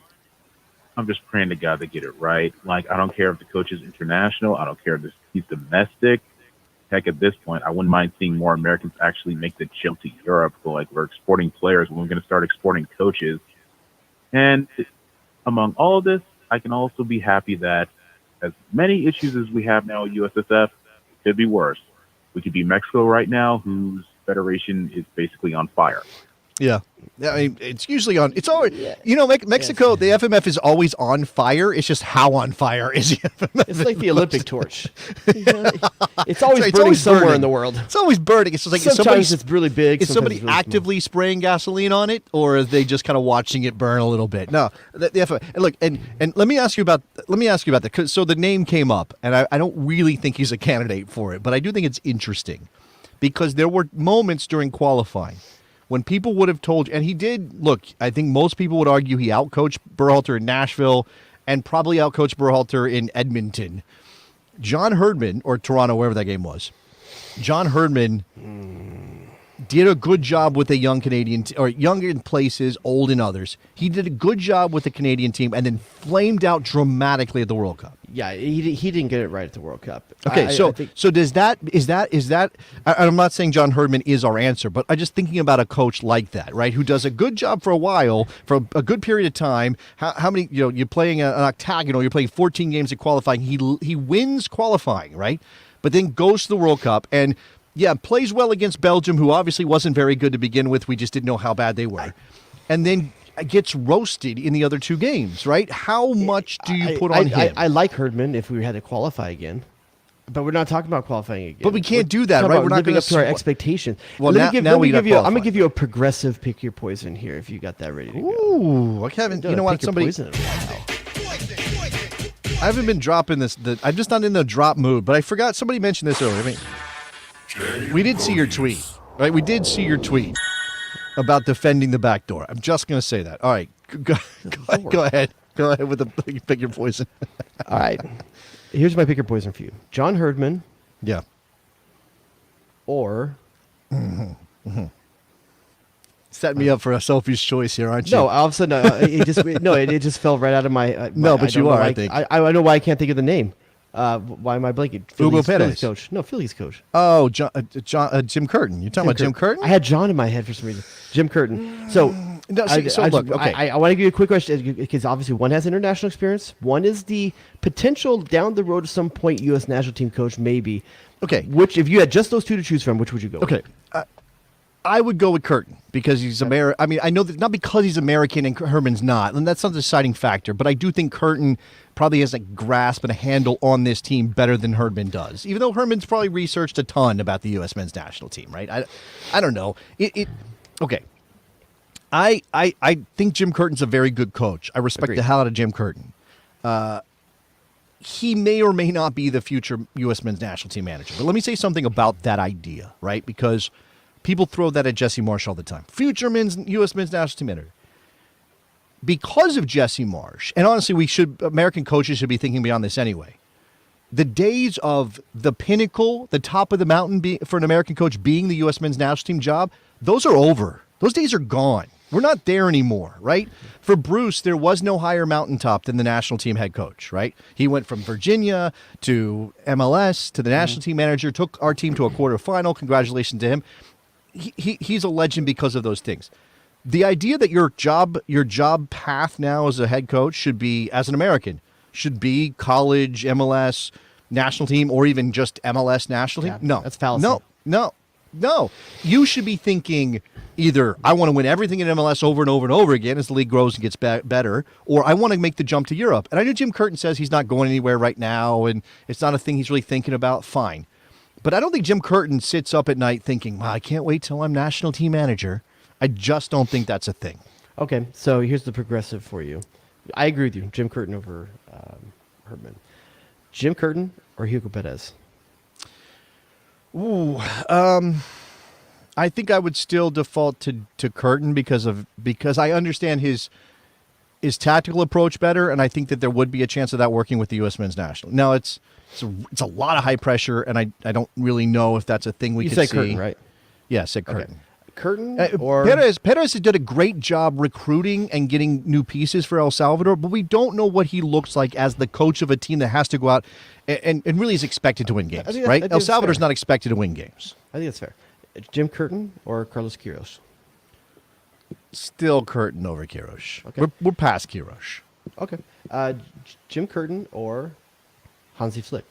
I'm just praying to God to get it right. Like, I don't care if the coach is international. I don't care if he's domestic. Heck, at this point, I wouldn't mind seeing more Americans actually make the jump to Europe. So, like, we're exporting players when we're going to start exporting coaches. And among all of this, I can also be happy that as many issues as we have now at USSF, it could be worse. We could be Mexico right now, whose federation is basically on fire. Yeah. I mean, it's usually on. It's always, Mexico, the FMF is always on fire. It's just how on fire is the FMF? It's like the Olympic torch. It's always It's burning always somewhere burning. in the world. It's always burning. It's just like Sometimes it's really big. Is sometimes somebody it's really small. actively spraying gasoline on it, or are they just kind of watching it burn a little bit? No, the FMF. And look, and let me ask you about that. 'Cause so the name came up, and I don't really think he's a candidate for it, but I do think it's interesting because there were moments during qualifying when people would have told you, and he did, look, I think most people would argue he outcoached Berhalter in Nashville and probably outcoached Berhalter in Edmonton. John Herdman, or Toronto, wherever that game was, John Herdman did a good job with a young Canadian, or young in places, old in others. He did a good job with the Canadian team and then flamed out dramatically at the World Cup. Yeah, he didn't get it right at the World Cup. Okay, I so think- is that? I'm not saying John Herdman is our answer, but I'm just thinking about a coach like that, right? Who does a good job for a while, for a good period of time. How many? You're playing an octagonal. You're playing 14 games at qualifying. He wins qualifying, right? But then goes to the World Cup and plays well against Belgium, who obviously wasn't very good to begin with. We just didn't know how bad they were, and then gets roasted in the other two games, right? How much do you put on him? I like Herdman if we had to qualify again. But we're not talking about qualifying again. But we can't do that, talking right? about We're not living gonna up to our sw- expectations. Well, Let me now we got give you. I'm qualified. gonna give you a progressive pick your poison here. If you got that ready to go. Ooh, I haven't. Don't You know what? pick your Somebody. poison in a while. I haven't been dropping this. I'm just not in the drop mood. But I forgot. Somebody mentioned this earlier. I mean, we did see your tweet, right? We did see your tweet about defending the back door. I'm just going to say that. All right, go ahead. Go ahead with the pick your poison. All right. Here's my pick your poison for you: John Herdman Yeah. or Set me up for a Sophie's choice here, aren't you? no. All of a sudden, it just fell right out of my. No, but don't you know are, why I think. I know why I can't think of the name. Why am I blanking? Hugo Phillies Perez. coach. No, Phillies coach. Oh, Jim Curtin. You're talking about Jim Curtin? I had John in my head for some reason. Jim Curtin. So, No, see, look, okay. I want to give you a quick question because obviously one has international experience. One is the potential down the road at some point U.S. national team coach, maybe. Okay. Which, if you had just those two to choose from, which would you go with? Okay. I would go with Curtin because he's American. I mean, I know that not because he's American and Herman's not, and that's not the deciding factor, but I do think Curtin probably has a grasp and a handle on this team better than Herdman does, even though Herman's probably researched a ton about the U.S. men's national team, right? I don't know. Okay. I think Jim Curtin's a very good coach. I respect Agreed. the hell out of Jim Curtin. He may or may not be the future U.S. men's national team manager. But let me say something about that idea, right? Because people throw that at Jesse Marsh all the time. Future U.S. men's national team manager. Because of Jesse Marsh, and honestly, American coaches should be thinking beyond this anyway. The days of the pinnacle, the top of the mountain for an American coach being the U.S. men's national team job, those are over. Those days are gone. We're not there anymore, right? For Bruce, there was no higher mountaintop than the national team head coach, right? He went from Virginia to MLS to the national team manager, took our team to a quarterfinal. Congratulations to him. He's a legend because of those things. The idea that your job path now as a head coach should be, as an American, should be college, MLS, national team, or even just MLS national team. Yeah, No, that's fallacy. No. No, you should be thinking either I want to win everything in MLS over and over and over again as the league grows and gets better, or I want to make the jump to Europe. And I know Jim Curtin says he's not going anywhere right now, and it's not a thing he's really thinking about. Fine. But I don't think Jim Curtin sits up at night thinking, I can't wait till I'm national team manager. I just don't think that's a thing. Okay, so here's the progressive for you. I agree with you. Jim Curtin over Herdman. Jim Curtin or Hugo Perez? Ooh, I think I would still default to Curtin because I understand his tactical approach better, and I think that there would be a chance of that working with the U.S. men's national. Now it's a lot of high pressure, and I don't really know if that's a thing we You could said see. Curtin, right? Yeah, I said Curtin. Okay. Curtin or Perez has done a great job recruiting and getting new pieces for El Salvador, but we don't know what he looks like as the coach of a team that has to go out and really is expected to win games, right? El Salvador's not expected to win games. I think that's fair. Jim Curtin or Carlos Queiroz? Still Curtin over Queiroz. Okay. We're past Queiroz. Okay. Jim Curtin or Hansi Flick?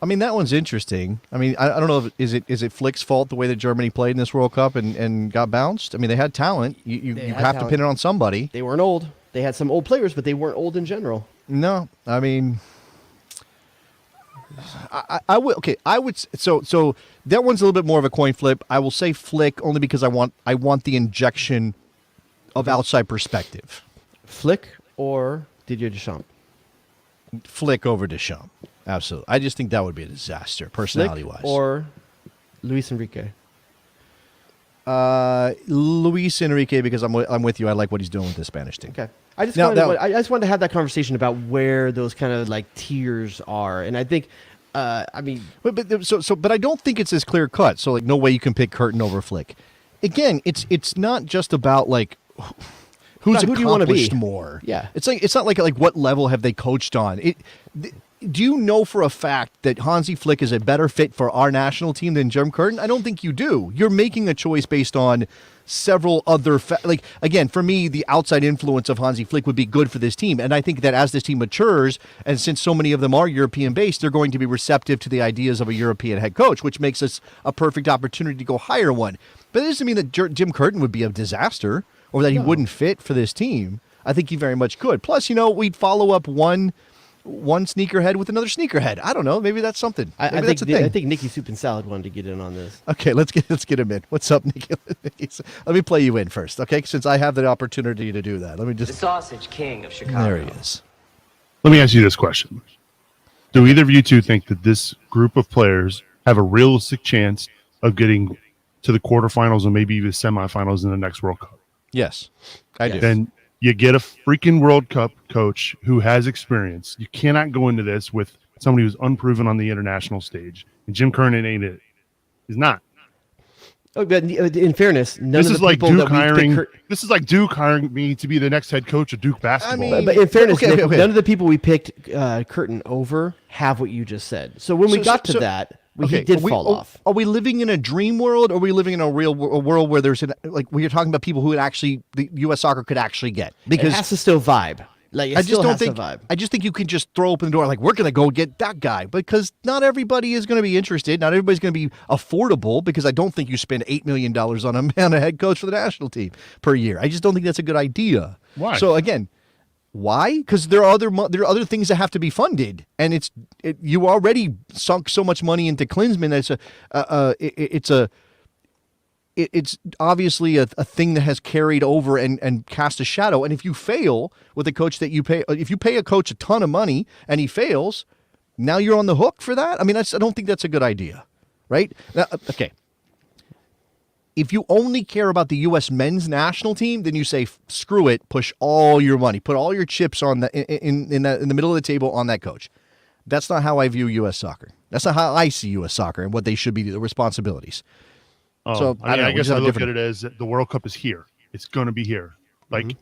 I mean, that one's interesting. I mean, I don't know if is it Flick's fault the way that Germany played in this World Cup and got bounced? I mean, they had talent. You have to pin it on somebody. They weren't old. They had some old players, but they weren't old in general. No, I mean, I would. Okay, I would. So that one's a little bit more of a coin flip. I will say Flick only because I want the injection of outside perspective. Flick or Didier Deschamps? Flick over Deschamps. Absolutely. I just think that would be a disaster, personality-wise. Or Luis Enrique? Luis Enrique, because I'm with you. I like what he's doing with the Spanish team. Okay. I just wanted to have that conversation about where those kind of like tiers are, and I think, but I don't think it's as clear cut. So like, no way you can pick Curtin over Flick. Again, it's not just about like who's who do you want to be more. Yeah, it's not like what level have they coached on it. Do you know for a fact that Hansi Flick is a better fit for our national team than Jim Curtin? I don't think you do. You're making a choice based on several other again, for me, the outside influence of Hansi Flick would be good for this team. And I think that as this team matures, and since so many of them are European-based, they're going to be receptive to the ideas of a European head coach, which makes us a perfect opportunity to go hire one. But it doesn't mean that Jim Curtin would be a disaster or that he wouldn't fit for this team. I think he very much could. Plus, we'd follow up one sneakerhead with another sneakerhead. I don't know. Maybe that's something. I think Nicky Soup and Salad wanted to get in on this. Okay, let's get him in. What's up, Nicky? Let me play you in first, okay? Since I have the opportunity to do that. Let me just... The Sausage King of Chicago. There he is. Let me ask you this question. Do either of you two think that this group of players have a realistic chance of getting to the quarterfinals and maybe even semifinals in the next World Cup? Yes, I do. Then you get a freaking World Cup coach who has experience. You cannot go into this with somebody who's unproven on the international stage. And Jim Curtin ain't it. He's not. Oh, but in fairness, this is like Duke hiring me to be the next head coach of Duke basketball. But in fairness, none of the people we picked Curtin over have what you just said. So when we got to that, he did fall off. Are we living in a dream world, or are we living in a real world where there's where you're talking about people who the U.S. soccer could actually get? Because it has to still vibe. Like I just think you can just throw open the door like we're going to go get that guy, because not everybody is going to be interested. Not everybody's going to be affordable, because I don't think you spend $8 million on a head coach for the national team per year. I just don't think that's a good idea. Why? So again, why? Because there are other things that have to be funded, and you already sunk so much money into Klinsmann that it's obviously a thing that has carried over and cast a shadow. And if you fail with a coach that if you pay a coach a ton of money and he fails, now you're on the hook for that. I mean, I don't think that's a good idea, right? Now, okay. If you only care about the U.S. men's national team, then you say, screw it, push all your money, put all your chips in the middle of the table on that coach. That's not how I view U.S. soccer. That's not how I see U.S. soccer and what they should be, the responsibilities. So I guess I look at it as the World Cup is here. It's going to be here. Like,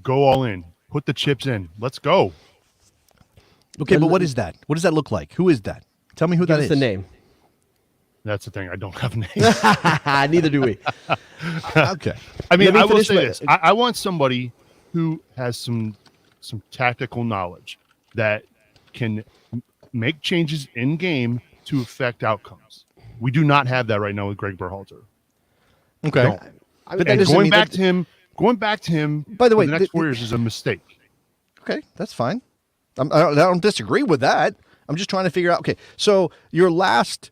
go all in. Put the chips in. Let's go. Okay, but what is that? What does that look like? Who is that? Tell me who that is. Give us the name. That's the thing. I don't have a name. Neither do we. Okay. I mean, I will say this. I want somebody who has some tactical knowledge that can make changes in game to affect outcomes. We do not have that right now with Greg Berhalter. Okay. Don't. That And doesn't going mean back that- to him, By the way, for the next 4 years is a mistake. Okay, that's fine. I don't disagree with that. I'm just trying to figure out. Okay, so your last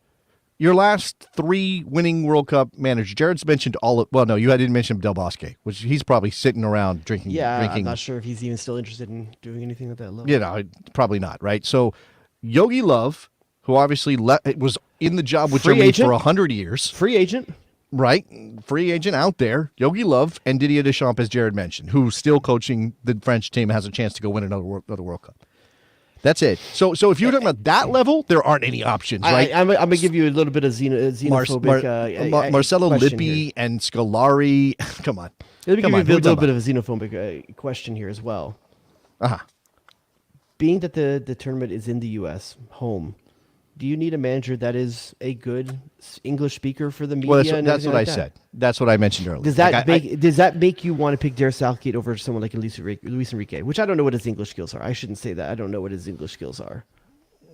3 winning World Cup managers. Jared's mentioned all of. Well, no, you didn't mention Del Bosque, which he's probably sitting around drinking. Yeah, drinking. I'm not sure if he's even still interested in doing anything at that level. You know, probably not. Right. So Yogi Love, who obviously was in the job with Free Germany agent? for 100 years. Free agent. Right, free agent out there, Yogi Love and Didier Deschamps, as Jared mentioned, who's still coaching the French team, has a chance to go win another World Cup. That's it. So if you're talking about that level, there aren't any options, right? I'm going to give you a little bit of xenophobic Marcelo question Lippi here. and Scolari. Come on. Let me Come give on, you a who we little talking bit of a xenophobic question here as well. Uh-huh. Being that the tournament is in the U.S., home, do you need a manager that is a good English speaker for the media? Well, and that's everything what like I that? said. That's what I mentioned earlier. Does that make you want to pick Darren Southgate over someone like Luis Enrique? Which I don't know what his English skills are. I shouldn't say that. I don't know what his English skills are.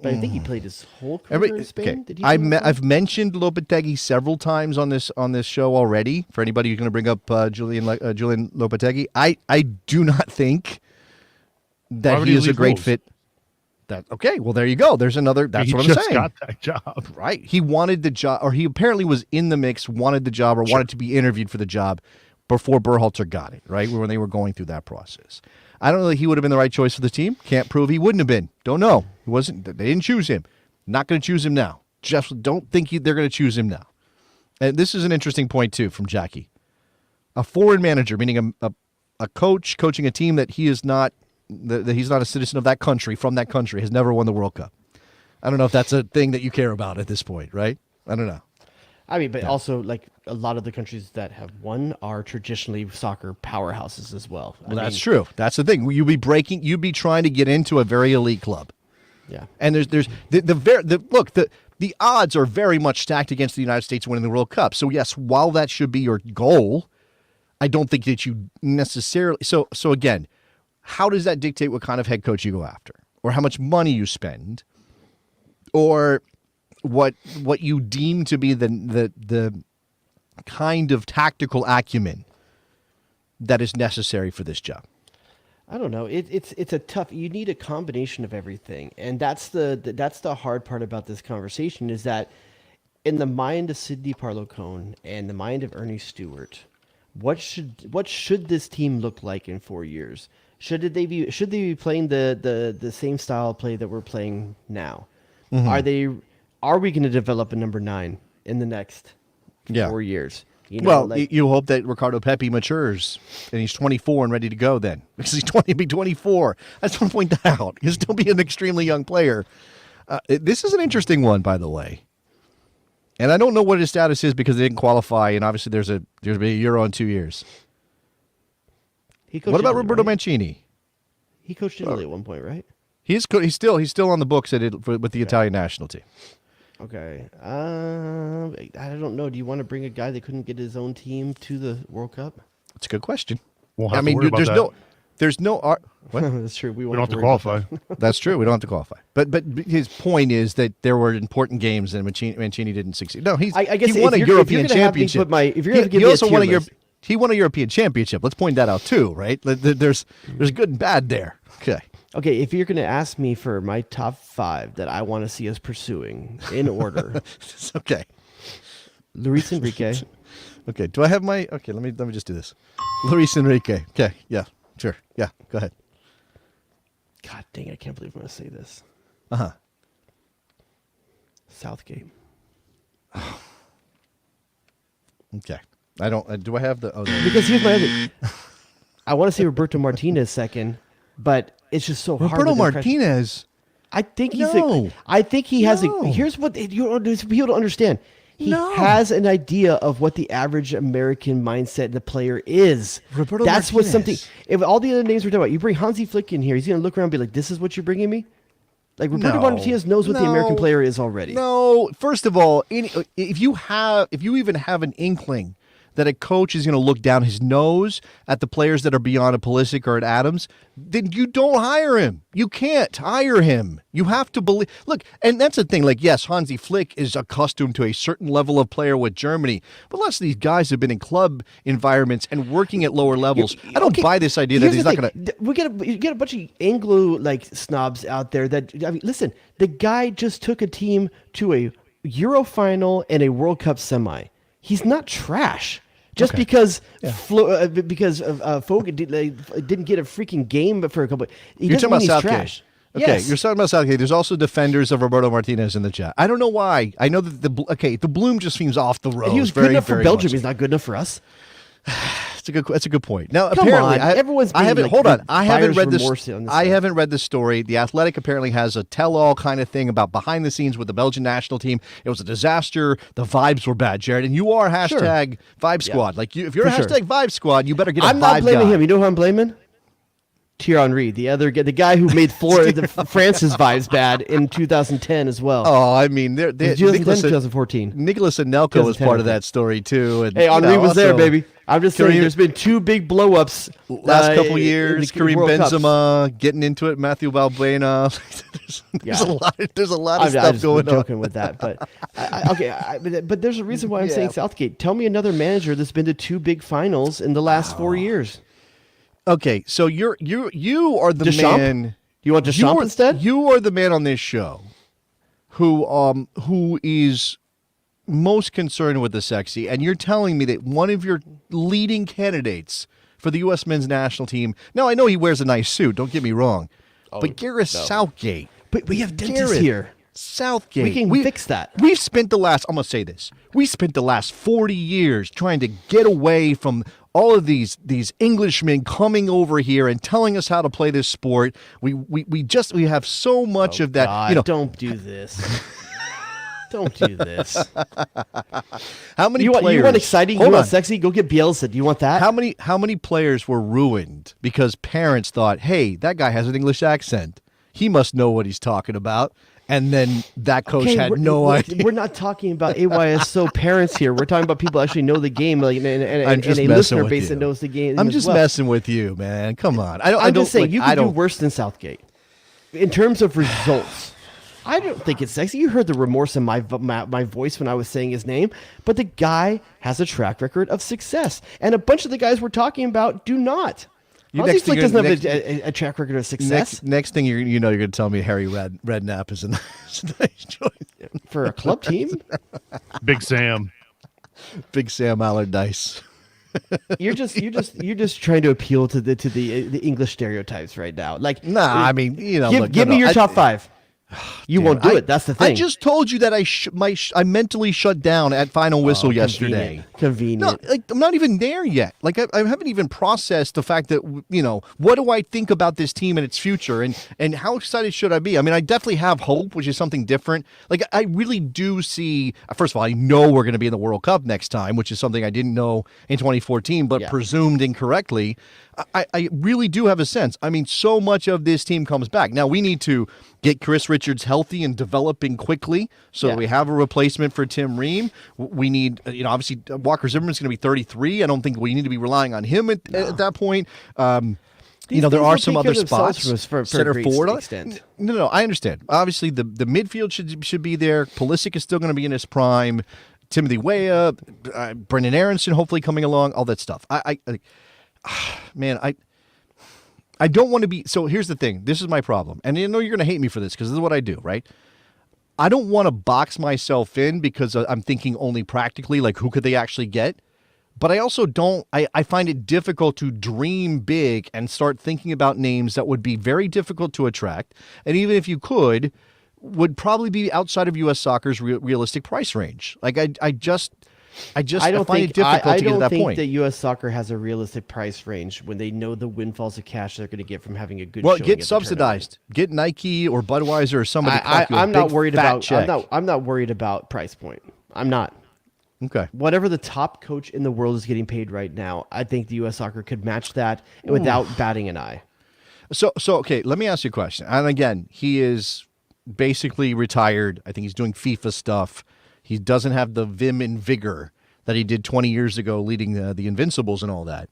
But I think he played his whole career in Spain. Okay. Did he do it? I've mentioned Lopetegui several times on this show already. For anybody who's going to bring up Julian Lopetegui, I do not think that he is a great fit. Okay, well there you go. There's another. That's what I'm saying. He just got that job, right? He wanted the job, or he apparently was in the mix, wanted the job, or wanted to be interviewed for the job before Berhalter got it. Right when they were going through that process. I don't know that he would have been the right choice for the team. Can't prove he wouldn't have been. Don't know. He wasn't. They didn't choose him. Not going to choose him now. Just don't think they're going to choose him now. And this is an interesting point too from Jackie. A foreign manager, meaning a coach coaching a team that he is not. That he's not a citizen of that country, from that country, has never won the World Cup. I don't know if that's a thing that you care about at this point, right? I don't know. I mean, but also, like, a lot of the countries that have won are traditionally soccer powerhouses as well. Well, that's true. That's the thing. You'd be trying to get into a very elite club. Yeah. And there's the odds are very much stacked against the United States winning the World Cup. So yes, while that should be your goal, I don't think that you necessarily. So again, how does that dictate what kind of head coach you go after, or how much money you spend, or what you deem to be the kind of tactical acumen that is necessary for this job? I don't know. It's a tough. You need a combination of everything, and that's the hard part about this conversation is that in the mind of Sidney Parlow-Cohn and the mind of Ernie Stewart, what should this team look like in 4 years? Should they be playing the same style of play that we're playing now? Mm-hmm. Are we going to develop a number 9 in the next 4 years? You know, you hope that Ricardo Pepi matures and he's 24 and ready to go then. Because he's 24. I just want to point that out. He'll still be an extremely young player. This is an interesting one, by the way. And I don't know what his status is because they didn't qualify, and obviously there's a Euro in 2 years. What about Roberto Mancini? He coached Italy at one point, right? He's still on the books with the Italian national team. Okay. I don't know. Do you want to bring a guy that couldn't get his own team to the World Cup? That's a good question. We'll have to worry about that. There's no art. What? That's true. We don't have to qualify. That's true. We don't have to qualify. But his point is that there were important games and Mancini didn't succeed. No, I guess he won a European championship. He won a European championship. Let's point that out too, right? There's good and bad there. Okay. Okay, if you're going to ask me for my top 5 that I want to see us pursuing in order. Okay. Luis Enrique. Okay. Do I have my? Okay. Let me just do this. Luis Enrique. Okay. Yeah. Sure. Yeah. Go ahead. God dang! I can't believe I'm going to say this. Southgate. Okay. I don't. Do I have the? Oh, because here's my other. I want to say Roberto Martinez second, but it's just so hard. Roberto Martinez. I think he's. No. I think he has. No. Here's what people don't understand. He has an idea of what the average American mindset the player is. Roberto That's Martinez. what something. If all the other names we're talking about, you bring Hansi Flick in here, he's going to look around and be like, "This is what you're bringing me." Like Roberto Martinez knows what the American player is already. No. First of all, if you even have an inkling that a coach is going to look down his nose at the players that are beyond a Pulisic or an Adams, then you don't hire him. You can't hire him. You have to believe. Look, and that's the thing. Like, yes, Hansi Flick is accustomed to a certain level of player with Germany, but lots of these guys have been in club environments and working at lower levels. I don't buy this idea that he's not going to. You get a bunch of Anglo snobs out there that, I mean, listen, the guy just took a team to a Euro final and a World Cup semi. He's not trash. Just because Fogan didn't get a freaking game for a couple. You're talking about Southgate. Trash. Okay, yes. You're talking about Southgate. There's also defenders of Roberto Martinez in the chat. I don't know why. I know that the bloom just seems off the road. If he was good enough for Belgium, he's not good enough for us. That's a good point. Now, Come apparently, on, everyone's I haven't. like Hold on, I haven't read this. I stuff. haven't read the story. The Athletic apparently has a tell-all kind of thing about behind the scenes with the Belgian national team. It was a disaster. The vibes were bad, Jared, and you are hashtag Vibe Squad. Like, if you're a hashtag Vibe Squad, you better get. I'm not blaming him. You know who I'm blaming? Thierry Henry, the guy who made France's vibes bad in 2010 as well. Oh, I mean, 2014. Nicholas Anelka was part of that story too. And, hey, Henry was there, baby. I'm just saying, Kareem, there's been two big blow-ups last couple years. Kareem Benzema Cups. getting into it. Matthew Valbuena. there's a lot of stuff going on. I'm joking with that, but but there's a reason why I'm saying Southgate. Tell me another manager that's been to two big finals in the last 4 years. Okay, so you are the Deschamps? man. You want Deschamps instead? You are the man on this show who is most concerned with the sexy, and you're telling me that one of your leading candidates for the U.S. men's national team. Now, I know he wears a nice suit. Don't get me wrong, but Gareth Southgate. But we have dentists here. Southgate. We can fix that. We've spent the last. I'm gonna say this. We spent the last 40 years trying to get away from all of these Englishmen coming over here and telling us how to play this sport. We have so much of that. God, don't do this. Don't do this. How many players? You want exciting? Hold you want on. sexy? Go get Bielsa. Do you want that? How many players were ruined because parents thought, "Hey, that guy has an English accent. He must know what he's talking about." And then that coach had no idea. We're not talking about AYSO parents here. We're talking about people who actually know the game and a listener base that knows the game. I'm just messing with you, man. Come on. I'm just saying you can do worse than Southgate in terms of results. I don't think it's sexy. You heard the remorse in my voice when I was saying his name, but the guy has a track record of success, and a bunch of the guys we're talking about do not. Hansi Flick doesn't have a track record of success. Next thing you're going to tell me Harry Redknapp is a nice choice for a club team. Big Sam Allardyce. You're just trying to appeal to the English stereotypes right now. Like, I mean, give me your top five. You won't do it. That's the thing. I just told you that I mentally shut down at final whistle yesterday. Convenient. No, I'm not even there yet. I haven't even processed the fact that what do I think about this team and its future, and how excited should I be? I mean, I definitely have hope, which is something different. Like, I really do see. First of all, I know we're going to be in the World Cup next time, which is something I didn't know in 2014, but presumed incorrectly. I really do have a sense. I mean, so much of this team comes back. Now, we need to get Chris Richards healthy and developing quickly so that we have a replacement for Tim Ream. We need, obviously, Walker Zimmerman's going to be 33. I don't think we need to be relying on him at that point. There are some other spots. For center forward. Extent. No, I understand. Obviously, the midfield should be there. Pulisic is still going to be in his prime. Timothy Weah, Brendan Aronson hopefully coming along, all that stuff. Man, I don't want to be. So here's the thing. This is my problem. And I know you're going to hate me for this because this is what I do, right? I don't want to box myself in because I'm thinking only practically, like who could they actually get? But I also don't. I find it difficult to dream big and start thinking about names that would be very difficult to attract. And even if you could, would probably be outside of U.S. soccer's realistic price range. Like I find it difficult to get to that point. I don't think that U.S. Soccer has a realistic price range when they know the windfalls of cash they're going to get from having a good. Well, get subsidized. Get Nike or Budweiser or somebody. I'm not worried about. I'm not worried about price point. I'm not. Okay. Whatever the top coach in the world is getting paid right now, I think the U.S. Soccer could match that without batting an eye. So okay. Let me ask you a question. And again, he is basically retired. I think he's doing FIFA stuff. He doesn't have the vim and vigor that he did 20 years ago, leading the Invincibles and all that.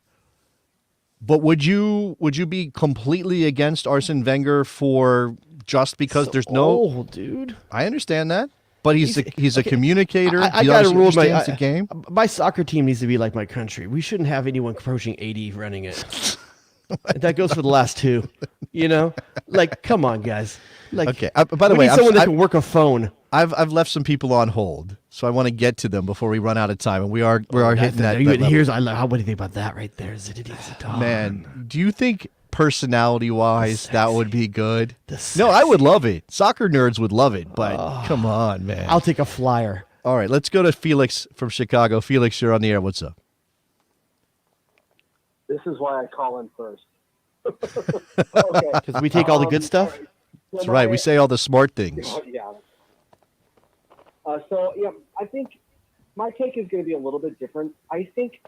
But would you be completely against Arsene Wenger for just because there's no old, dude? I understand that, but he's a communicator. I He got to obviously rule understands the game. my soccer team needs to be like my country. We shouldn't have anyone approaching 80 running it. That goes for the last two. You know, like come on, guys. Like, Okay. By the we way, need someone that can work a phone. I've left some people on hold, so I want to get to them before we run out of time, and we are hitting that. Here's what do you think about that right there? Man, do you think personality-wise that would be good? No, I would love it. Soccer nerds would love it, but come on, man. I'll take a flyer. All right, let's go to Felix from Chicago. Felix, you're on the air. What's up? This is why I call in first. Okay. Because we take all the good stuff? That's right. We say all the smart things. Yeah. I think my take is going to be a little bit different. I think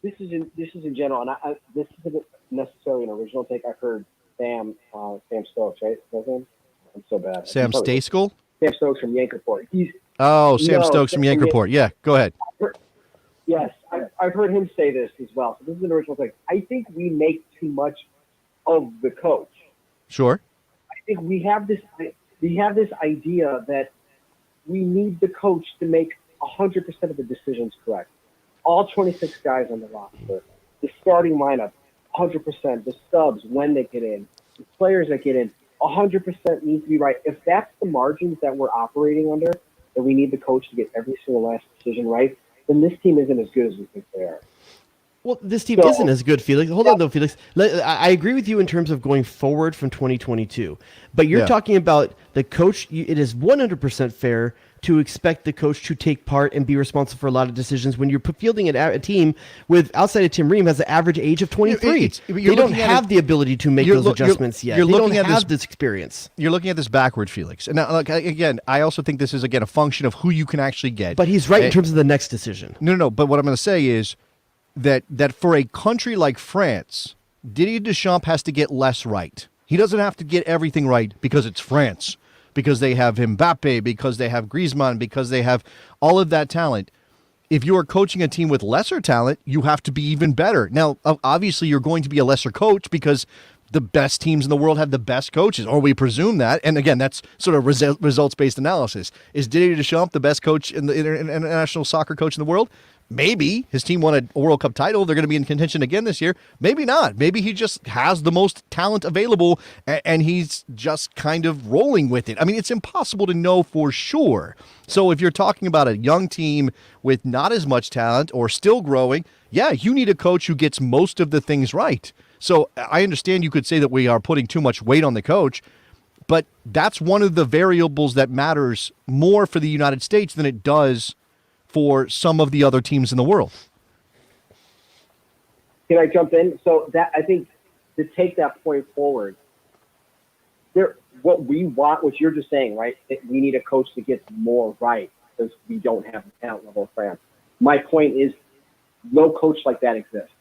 this is in general, and this isn't necessarily an original take. I've heard Sam Stokes, right? Is that his name? I'm so bad. Sam Stayskull? Sam Stokes from Yankerport. Sam Stokes from Yankerport. Yeah, go ahead. Yes, I've heard him say this as well. So this is an original take. I think we make too much of the coach. Sure. I think we have this idea that we need the coach to make 100% of the decisions correct. All 26 guys on the roster, the starting lineup, 100%, the subs when they get in, the players that get in, 100% needs to be right. If that's the margins that we're operating under, that we need the coach to get every single last decision right, then this team isn't as good as we think they are. Well, this team isn't as good, Felix. Hold on, though, Felix. I agree with you in terms of going forward from 2022. But you're talking about the coach. It is 100% fair to expect the coach to take part and be responsible for a lot of decisions when you're fielding a team with, outside of Tim Ream, has an average age of 23. They don't have the ability to make those adjustments yet. They don't have this experience. You're looking at this backward, Felix. And now, again, I also think this is, again, a function of who you can actually get. But he's right in terms of the next decision. No. But what I'm going to say is that for a country like France, Didier Deschamps has to get less right. He doesn't have to get everything right because it's France, because they have Mbappe, because they have Griezmann, because they have all of that talent. If you are coaching a team with lesser talent, you have to be even better. Now, obviously, you're going to be a lesser coach because the best teams in the world have the best coaches, or we presume that. And again, that's sort of results-based analysis. Is Didier Deschamps the best coach in the international soccer coach in the world? Maybe. His team won a World Cup title. They're going to be in contention again this year. Maybe not. Maybe he just has the most talent available and he's just kind of rolling with it. I mean, it's impossible to know for sure. So if you're talking about a young team with not as much talent or still growing, yeah, you need a coach who gets most of the things right. So I understand you could say that we are putting too much weight on the coach, but that's one of the variables that matters more for the United States than it does for some of the other teams in the world. Can I jump in? So that, I think, to take that point forward, what we want, what you're just saying, right? That we need a coach that gets more right because we don't have the talent level of France. My point is, no coach like that exists.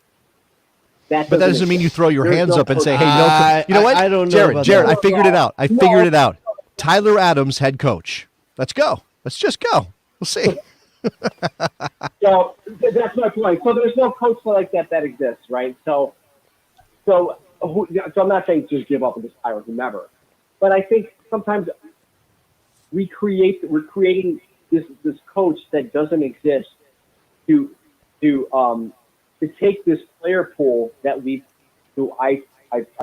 But that doesn't mean you throw your hands up and say, "Hey, no." You know what? I don't know. Jared, I figured it out. I figured it out. Tyler Adams, head coach. Let's go. Let's just go. We'll see. So that's my point. So there's no coach like that exists, right? So I'm not saying just give up and just hire whomever, but I think sometimes we're creating this coach that doesn't exist to take this player pool that I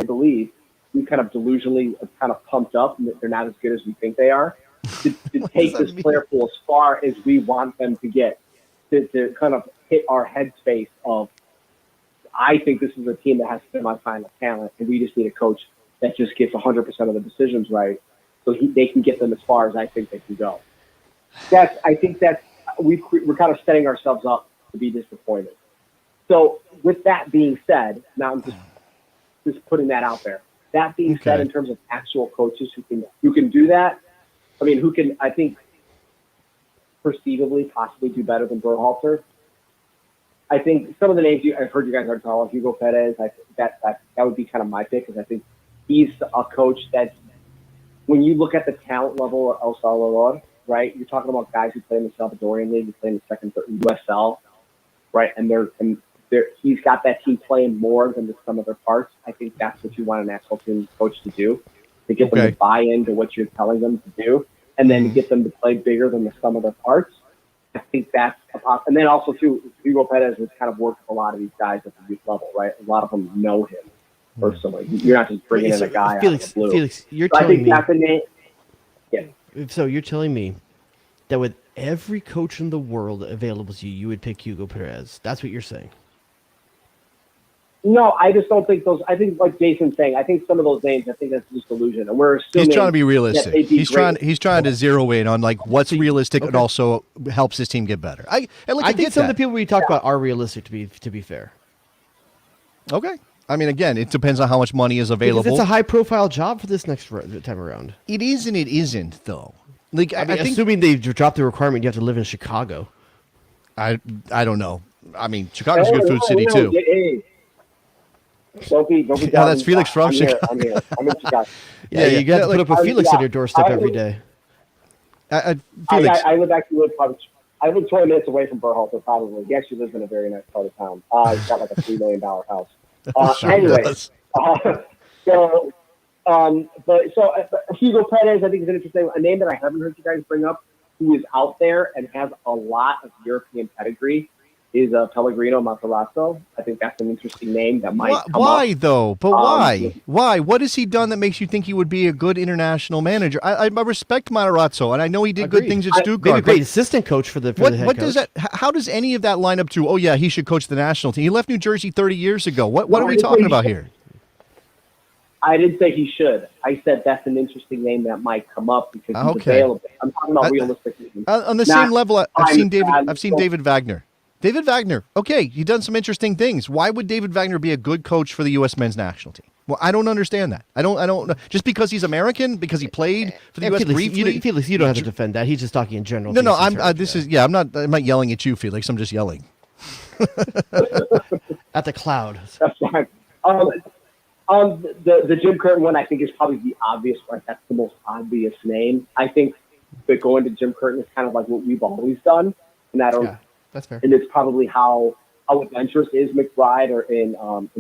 believe we kind of delusionally kind of pumped up and that they're not as good as we think they are. To take this player pool as far as we want them to get, to kind of hit our headspace of, I think this is a team that has semifinal talent, and we just need a coach that just gets 100% of the decisions right, so they can get them as far as I think they can go. I think we're kind of setting ourselves up to be disappointed. So with that being said, now I'm just putting that out there. That being said, in terms of actual coaches who can do that, I mean, who can, I think, perceivably possibly do better than Berhalter. I think some of the names I've heard you guys are calling, Hugo Perez, that would be kind of my pick, because I think he's a coach that, when you look at the talent level of El Salvador, right? You're talking about guys who play in the Salvadorian League, who play in the second, third, USL, right? And he's got that team playing more than the sum of their parts. I think that's what you want a national team coach to do, to get them to buy into what you're telling them to do, and then to get them to play bigger than the sum of their parts. I think that's and then also too, Hugo Perez has kind of worked with a lot of these guys at the youth level, right? A lot of them know him personally. You're not just bringing in a guy Felix, out of the blue. Felix, you're So I telling think me. that's a name. Yeah. So you're telling me that with every coach in the world available to you, you would pick Hugo Perez. That's what you're saying. No, I just don't think those. I think, like Jason's saying, I think some of those names, I think that's just illusion, and we're assuming He's trying to be that realistic. they'd be He's great. trying to zero in on like what's realistic and also helps his team get better. I think get some that. of the people we talk about are realistic. To be fair, Okay. I mean, again, it depends on how much money is available. because it's a high-profile job for this next time around. It is and it isn't, though. Like I mean, think assuming they drop the requirement, you have to live in Chicago. I don't know. I mean, Chicago's a good food city too. Hey. Don't be Yeah, that's Felix from Chicago. I'm here. I'm in Chicago. Yeah, you got to put up with Felix on your doorstep every day. day. Felix. I live 20 minutes away from Berhalter, probably. He actually lives in a very nice part of town. He's got like a $3 million house. Anyway, but Hugo Perez, I think, is an interesting a name that I haven't heard you guys bring up, who is out there and has a lot of European pedigree, is Pellegrino Matarazzo. I think that's an interesting name that might come Why up. though? But why? Why? What has he done that makes you think he would be a good international manager? I respect Matarazzo, and I know he did good things at Stuttgart. Maybe a great assistant coach for the head what coach. does that? How does any of that line up to? Oh yeah, he should coach the national team. He left New Jersey 30 years ago. What are we talking about here? I didn't say he should. I said that's an interesting name that might come up because he's available. I'm talking about realistic names. On the same level, I've seen David Wagner. David Wagner, okay, he's done some interesting things. Why would David Wagner be a good coach for the U.S. men's national team? Well, I don't understand that. I don't know. Just because he's American, because he played for the U.S. briefly. Felix, you don't have to defend that. He's just talking in general. No, I'm not yelling at you, Felix. I'm just yelling at the cloud. That's fine. The Jim Curtin one, I think, is probably the obvious one. That's the most obvious name. I think that going to Jim Curtin is kind of like what we've always done, and I don't. Yeah, that's fair. And it's probably how adventurous is McBride or in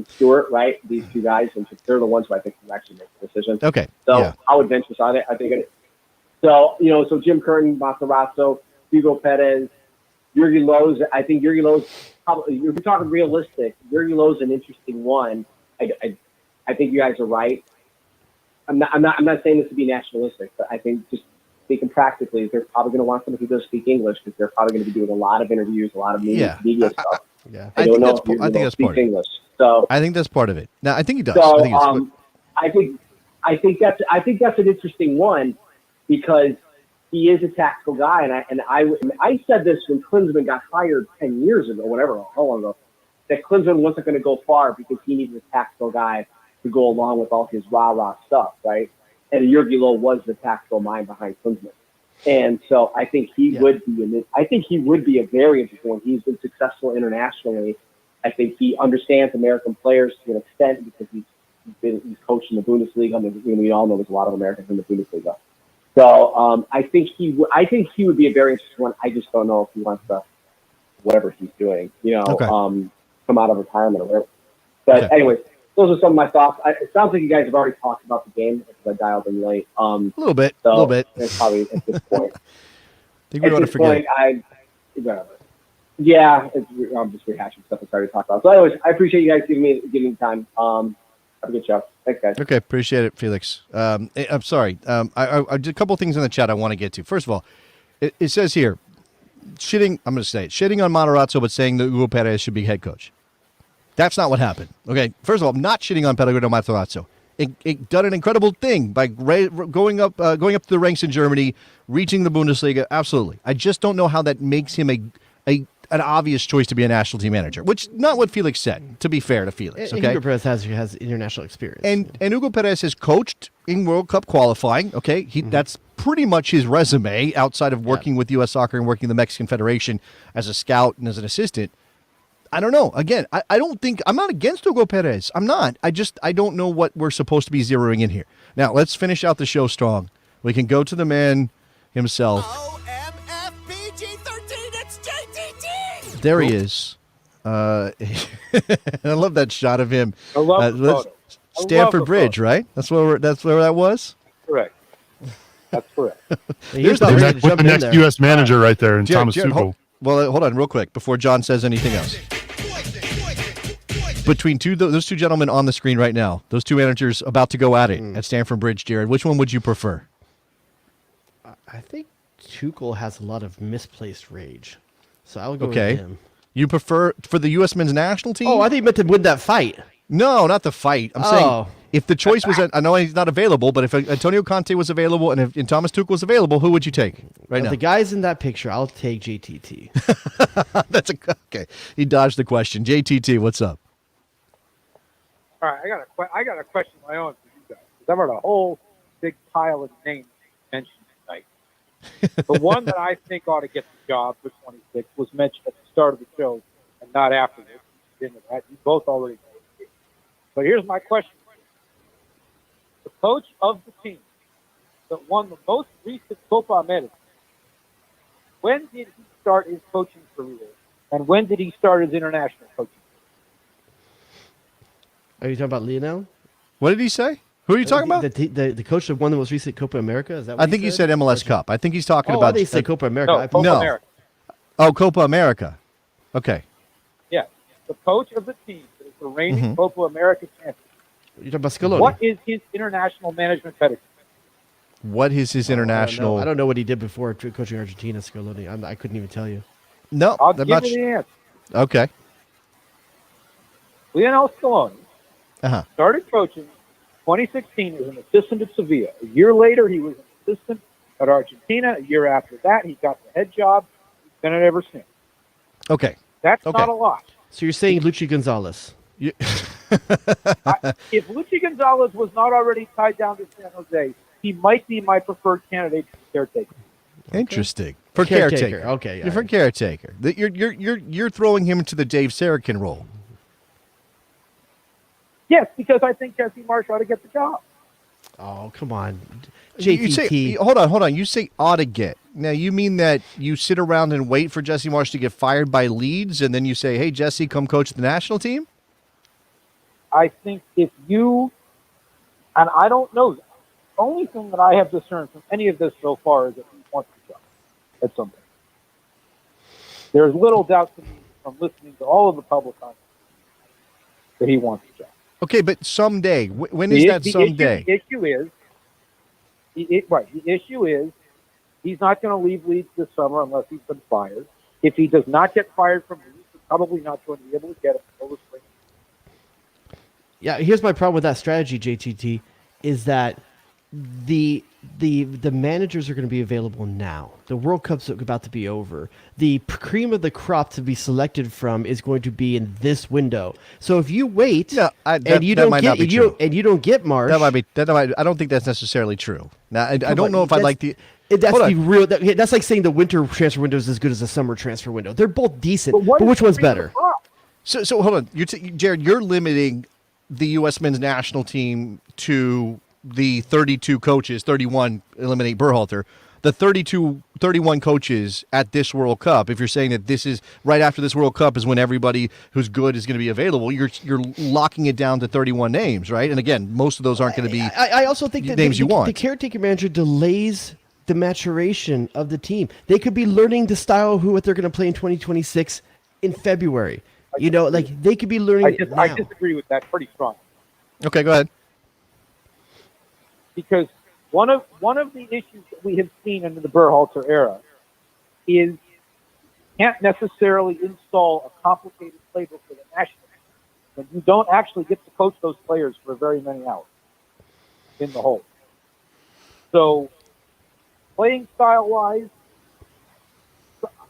Stewart, right? These two guys, and they're the ones who I think can actually make the decision. Okay. So how adventurous are they? I think. So Jim Curtin, Matarazzo, Hugo Perez, Jurgen Lowe's. I think Jurgen Lowe's probably. If you're talking realistic, Jurgen Lowe's an interesting one. I think you guys are right. I'm not saying this to be nationalistic, but I think just speaking practically, they're probably going to want somebody who does speak English because they're probably going to be doing a lot of interviews, a lot of media stuff. I think that's part of it. English. So I think that's part of it. No, I think he does. So I think that's an interesting one because he is a tactical guy, and I said this when Klinsmann got hired 10 years ago, whatever, how long ago, that Klinsmann wasn't going to go far because he needed a tactical guy to go along with all his rah-rah stuff, right? And Jurgen Lowe was the tactical mind behind Klinsmann. And so I think he would be a very interesting one. He's been successful internationally. I think he understands American players to an extent because he's coached in the Bundesliga. We all know there's a lot of Americans in the Bundesliga. So I think he would be a very interesting one. I just don't know if he wants to, whatever he's doing, come out of retirement or whatever. But anyways, those are some of my thoughts. It sounds like you guys have already talked about the game because I dialed in late. A little bit. It's probably at this point. I think we want to forget. I'm just rehashing stuff I started to talk about. So anyways, I appreciate you guys giving me time. Have a good show. Thanks, guys. Okay, appreciate it, Felix. I'm sorry. I did a couple things in the chat I want to get to. First of all, it says here, shitting on Matarazzo, but saying that Hugo Perez should be head coach. That's not what happened. Okay, first of all, I'm not shitting on Pellegrino Matarazzo. It done an incredible thing by going up to the ranks in Germany, reaching the Bundesliga. Absolutely. I just don't know how that makes him an obvious choice to be a national team manager, which not what Felix said, to be fair to Felix. Okay? Hugo Perez has international experience. And Hugo Perez has coached in World Cup qualifying. Okay, that's pretty much his resume outside of working with U.S. Soccer and working the Mexican Federation as a scout and as an assistant. I don't know. Again, I don't think I'm not against Hugo Perez. I'm not. I don't know what we're supposed to be zeroing in here. Now let's finish out the show strong. We can go to the man himself. There he is. I love that shot of him. I love the photo. Stamford Bridge, right? That's where that was. Correct. That's correct. Here's With the next U.S. manager right there, and Thomas Tuchel. Hold on real quick before John says anything else. Between those two gentlemen on the screen right now, those two managers about to go at it at Stamford Bridge, Jared, which one would you prefer? I think Tuchel has a lot of misplaced rage, so I'll go with him. You prefer for the U.S. men's national team? Oh, I think he meant to win that fight. No, not the fight. I'm saying if the choice was, I know he's not available, but if Antonio Conte was available and if Thomas Tuchel was available, who would you take right now? The guys in that picture, I'll take JTT. Okay. He dodged the question. JTT, what's up? All right, I got a question of my own for you guys. 'Cause I've heard a whole big pile of names mentioned tonight. The one that I think ought to get the job for 26 was mentioned at the start of the show and not afterwards. You both already know. But here's my question. The coach of the team that won the most recent Copa America, when did he start his coaching career? And when did he start his international coaching? Are you talking about Lionel? What did he say? Who are you talking about? The coach that won the most recent Copa America? Is that what I think he said MLS Cup. I think he's talking about. I think he said Copa America. No, Copa America. Oh, Copa America. Okay. Yeah. The coach of the team that is the reigning Copa America champion. You're talking about Scaloni. What is his international management pedigree? What is his international? I don't know what he did before coaching Argentina, Scaloni. I couldn't even tell you. No, I'll give you the answer. Okay. Lionel Scaloni started coaching 2016 as an assistant at Sevilla. A year later, he was an assistant at Argentina. A year after that, he got the head job. He's been it ever since. Okay. That's not a lot. So you're saying Luchi Gonzalez? If Luchi Gonzalez was not already tied down to San Jose, he might be my preferred candidate for caretaker. Interesting. For caretaker. Okay. You're for caretaker. You're throwing him into the Dave Sarakin role. Yes, because I think Jesse Marsh ought to get the job. Oh, come on. JTT. Hold on. You say ought to get. Now, you mean that you sit around and wait for Jesse Marsh to get fired by Leeds, and then you say, hey, Jesse, come coach the national team? I think if you, and I don't know, the only thing that I have discerned from any of this so far is that he wants the job at some point. There's little doubt to me from listening to all of the public comments that he wants the job. Okay, but someday. When is that someday? The issue is he's not going to leave Leeds this summer unless he's been fired. If he does not get fired from Leeds, he's probably not going to be able to get it until the spring. Yeah, here's my problem with that strategy, JTT, is that the managers are going to be available now. The World Cup's about to be over. The cream of the crop to be selected from is going to be in this window. So if you wait and you don't get Marsh, I don't think that's necessarily true. Now I don't know if I like the. That's the real. That's like saying the winter transfer window is as good as the summer transfer window. They're both decent, but which one's better? So hold on, Jared. You're limiting the U.S. men's national team to the 32 coaches, 31 eliminate Berhalter, the 31 coaches at this World Cup. If you're saying that this is right after this World Cup is when everybody who's good is going to be available, you're locking it down to 31 names, right? And again, most of those aren't going to be. I also think that names you want. The caretaker manager delays the maturation of the team. They could be learning the style of what they're going to play in 2026 in February. They could be learning. I disagree with that pretty strongly. Okay, go ahead. Because one of the issues that we have seen in the Berhalter era is you can't necessarily install a complicated playbook for the national team when you don't actually get to coach those players for very many hours in the whole. So, playing style-wise,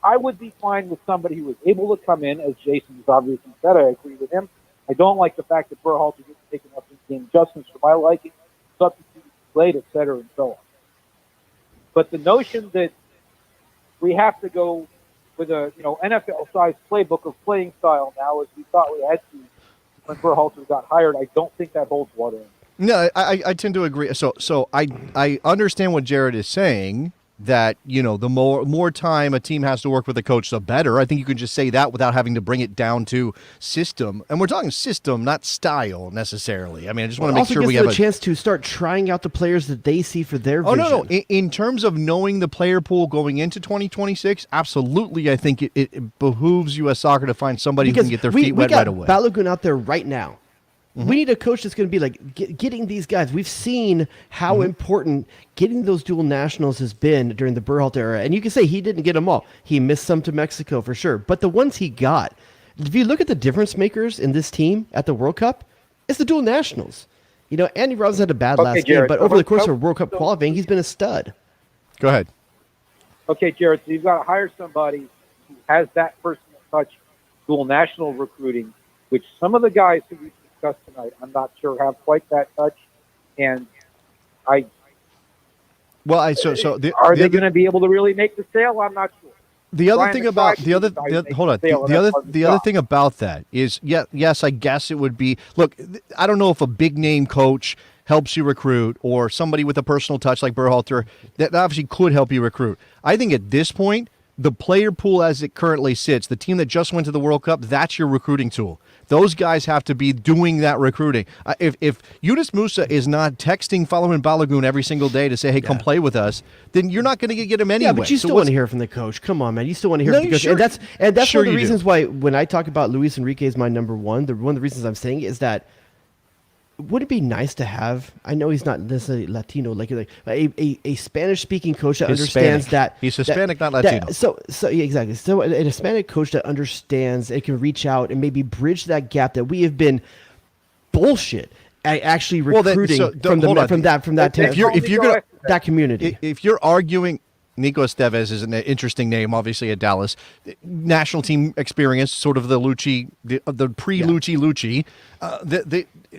I would be fine with somebody who was able to come in, as Jason has obviously said. I agree with him. I don't like the fact that Berhalter gets taken up in game adjustments for my liking, substitutes late, et cetera, and so on. But the notion that we have to go with a NFL-sized playbook of playing style now, as we thought we had to when Berhalter got hired, I don't think that holds water. No, I tend to agree. So I understand what Jared is saying, that, the more time a team has to work with a coach, the better. I think you can just say that without having to bring it down to system. And we're talking system, not style necessarily. I mean, I just want to make sure we have a chance to start trying out the players that they see for their vision. No. In terms of knowing the player pool going into 2026, absolutely, I think it behooves U.S. Soccer to find somebody who can get their feet wet right away. We got Balogun out there right now. Mm-hmm. We need a coach that's going to be like getting these guys. We've seen how important getting those dual nationals has been during the Berhalter era. And you can say he didn't get them all. He missed some to Mexico for sure. But the ones he got, if you look at the difference makers in this team at the World Cup, it's the dual nationals. Andy Robinson had a bad last game, but over the course of World Cup qualifying, he's been a stud. Go ahead. Okay, Jared, so you've got to hire somebody who has that personal touch, dual national recruiting, which some of the guys who we discussed tonight, I'm not sure have quite that touch. And are they going to be able to really make the sale? I'm not sure. The other thing about the other thing about that is, yes, I guess it would be. Look, I don't know if a big name coach helps you recruit or somebody with a personal touch like Berhalter that obviously could help you recruit. I think at this point, the player pool as it currently sits, the team that just went to the World Cup, that's your recruiting tool. Those guys have to be doing that recruiting. If Yunus Musa is not texting following Balogun every single day to say, hey, come play with us, then you're not going to get him anyway. Yeah, but you still want to hear from the coach. Come on, man. You still want to hear from the coach. Sure. And that's one of the reasons why when I talk about Luis Enrique is my number one, one of the reasons I'm saying is that would it be nice to have, I know he's not necessarily Latino, like a Spanish-speaking coach that understands that. He's Hispanic, not Latino. Yeah, exactly. So a Hispanic coach that understands and can reach out and maybe bridge that gap that we have been bullshit at actually recruiting from that community. If you're arguing, Nico Estevez is an interesting name, obviously at Dallas. National team experience, sort of the Lucci, the pre-Lucci,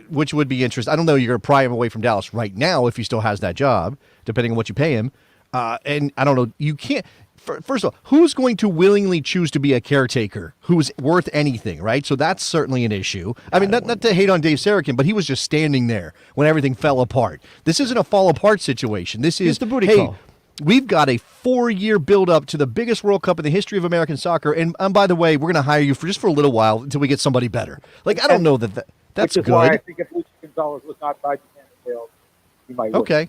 which would be interesting. I don't know, you're going to pry him away from Dallas right now if he still has that job, depending on what you pay him. And I don't know, you can't. First of all, who's going to willingly choose to be a caretaker who's worth anything, right? So that's certainly an issue. I mean, not to hate on Dave Sarakin, but he was just standing there when everything fell apart. This isn't a fall apart situation. This is the booty call. We've got a 4-year build-up to the biggest World Cup in the history of American soccer, and by the way, we're going to hire you for just for a little while until we get somebody better. Like, I don't know that's which is good. Why I think if Luis Gonzalez was not tied to Canada sales, he might. Okay.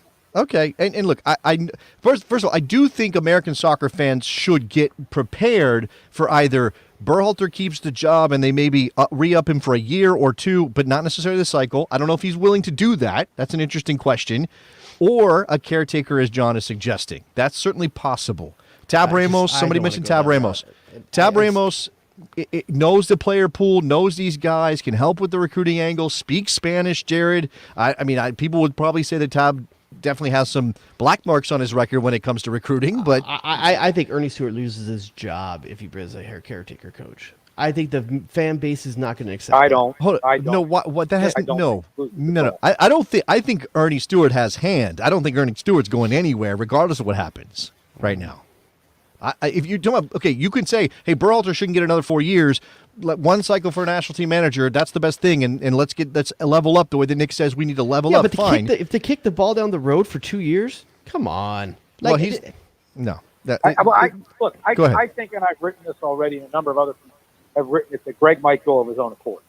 And look, I first of all, I do think American soccer fans should get prepared for either Berhalter keeps the job and they maybe re-up him for a year or two, but not necessarily the cycle. I don't know if he's willing to do that. That's an interesting question. Or a caretaker, as John is suggesting. That's certainly possible. Tab Ramos, somebody mentioned Tab Ramos. Tab Ramos knows the player pool, knows these guys, can help with the recruiting angle, speaks Spanish, Jared. I mean, people would probably say that Tab definitely has some black marks on his record when it comes to recruiting, but I think Ernie Stewart loses his job if he brings a caretaker coach. I think the fan base is not going to accept. I don't. Hold on. I don't. No, what that has no. I don't think. I think Ernie Stewart has hand. I don't think Ernie Stewart's going anywhere, regardless of what happens right now. If you don't, okay, you can say, hey, Berhalter shouldn't get another 4 years. Let one cycle for a national team manager. That's the best thing, and let's level up the way that Nick says we need to level up. But fine. If they kick the ball down the road for 2 years, come on. Well, no. Go ahead. I think, and I've written this already, and a number of other people have written it, that Greg might go of his own accord.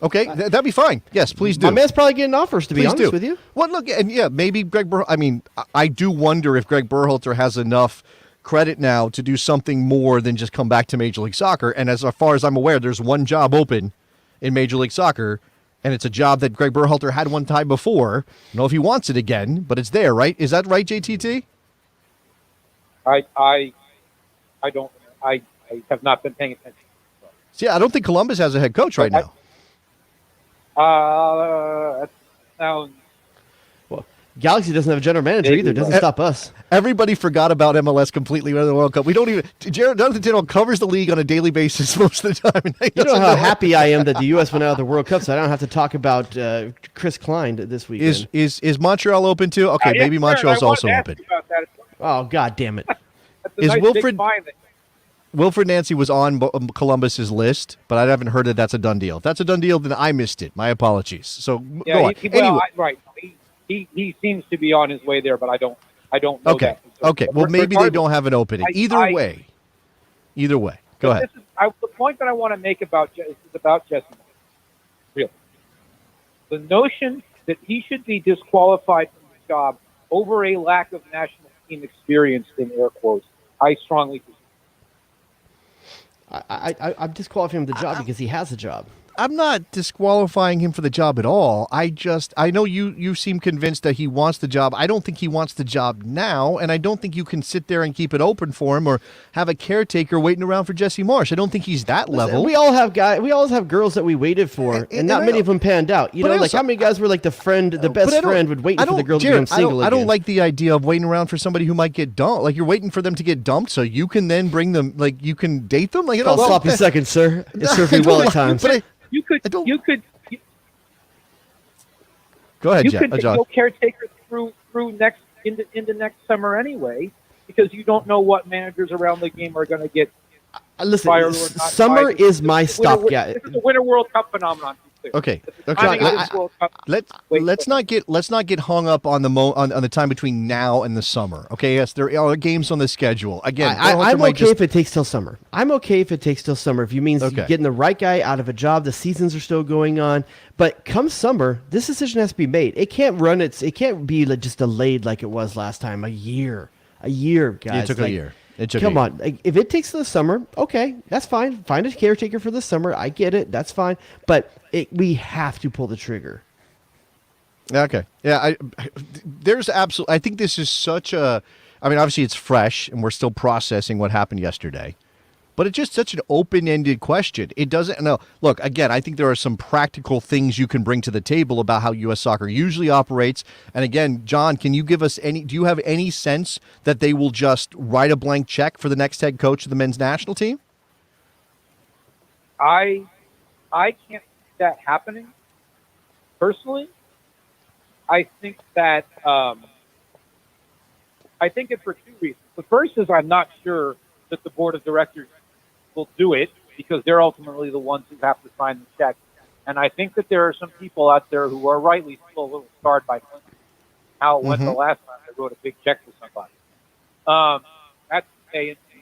Okay, that'd be fine. Yes, please do. My man's probably getting offers, to be honest with you. Well, look, and maybe Greg Berhalter. I mean, I do wonder if Greg Berhalter has enough credit now to do something more than just come back to Major League Soccer. And as far as I'm aware, there's one job open in Major League Soccer, and it's a job that Greg Berhalter had one time before. I don't know if he wants it again, but it's there, right? Is that right, JTT? I have not been paying attention. See, I don't think Columbus has a head coach right now. That sounds. Well, Galaxy doesn't have a general manager either. Doesn't stop us. Everybody forgot about MLS completely in the World Cup. We don't even. Jonathan Tindall covers the league on a daily basis most of the time. You know how happy I am that the U.S. went out of the World Cup, so I don't have to talk about Chris Klein this weekend. Is Montreal open too? Okay, maybe Montreal's also open. Oh, God damn it! Is Wilfred Nancy was on Columbus's list, but I haven't heard that that's a done deal. If that's a done deal, then I missed it. My apologies. So go on. Right. He seems to be on his way there, but I don't know that. Okay, well, maybe they don't have an opening. Either way. Go ahead. The point that I want to make about is about Jesse Marsh. Really. The notion that he should be disqualified from his job over a lack of national team experience, in air quotes, I strongly disagree. I'm disqualifying him from the job because he has a job. I'm not disqualifying him for the job at all. I know you seem convinced that he wants the job. I don't think he wants the job now, and I don't think you can sit there and keep it open for him or have a caretaker waiting around for Jesse Marsh. I don't think he's that level. We all have girls that we waited for, and not many of them panned out. You know, like how many guys were like the best friend would wait for the girl to become single I don't again. like the idea of waiting around for somebody who might get dumped. Like you're waiting for them to get dumped so you can then bring them, like you can date them. Like It's called sloppy seconds, sir. It served me well at times. You could Go ahead, John. John. Caretaker through into next summer anyway, because you don't know what managers around the game are going to get. Listen, fired or not summer fired. is my stopgap. This is a Winter World Cup phenomenon. Okay. Okay. Let's not get hung up on the time between now and the summer. Okay. Yes, there are games on the schedule. Again, I'm okay if it takes till summer. I'm okay if it takes till summer. If you mean getting the right guy out of a job, the seasons are still going on. But come summer, this decision has to be made. It can't be just delayed like it was last time. A year, guys. It took a year. Come on. If it takes the summer, okay, that's fine. Find a caretaker for the summer. I get it. That's fine. But we have to pull the trigger. Okay. Yeah. I think this is such a. I mean, obviously it's fresh, and we're still processing what happened yesterday. But it's just such an open-ended question. It doesn't. No. Look, again, I think there are some practical things you can bring to the table about how U.S. soccer usually operates. And again, John, can you give us any? Do you have any sense that they will just write a blank check for the next head coach of the men's national team? I can't see that happening. Personally, I think that I think it for two reasons. The first is I'm not sure that the board of directors will do it because they're ultimately the ones who have to sign the check. And I think that there are some people out there who are rightly still a little scarred by Clinton. How it went the last time they wrote a big check for somebody. That's A. And B.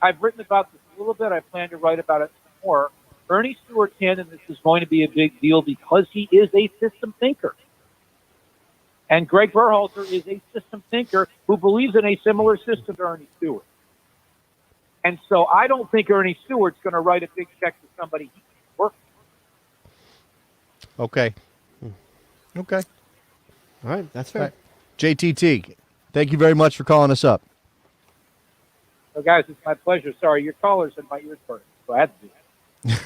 I've written about this a little bit. I plan to write about it some more. Ernie Stewart can, and this is going to be a big deal because he is a system thinker. And Greg Berhalter is a system thinker who believes in a similar system to Ernie Stewart. And so I don't think Ernie Stewart's going to write a big check to somebody he can work with. Okay. Okay. All right. That's fair. Right. JTT, thank you very much for calling us up. So, guys, it's my pleasure. Sorry, your caller's in my ears burning, so I had to do that.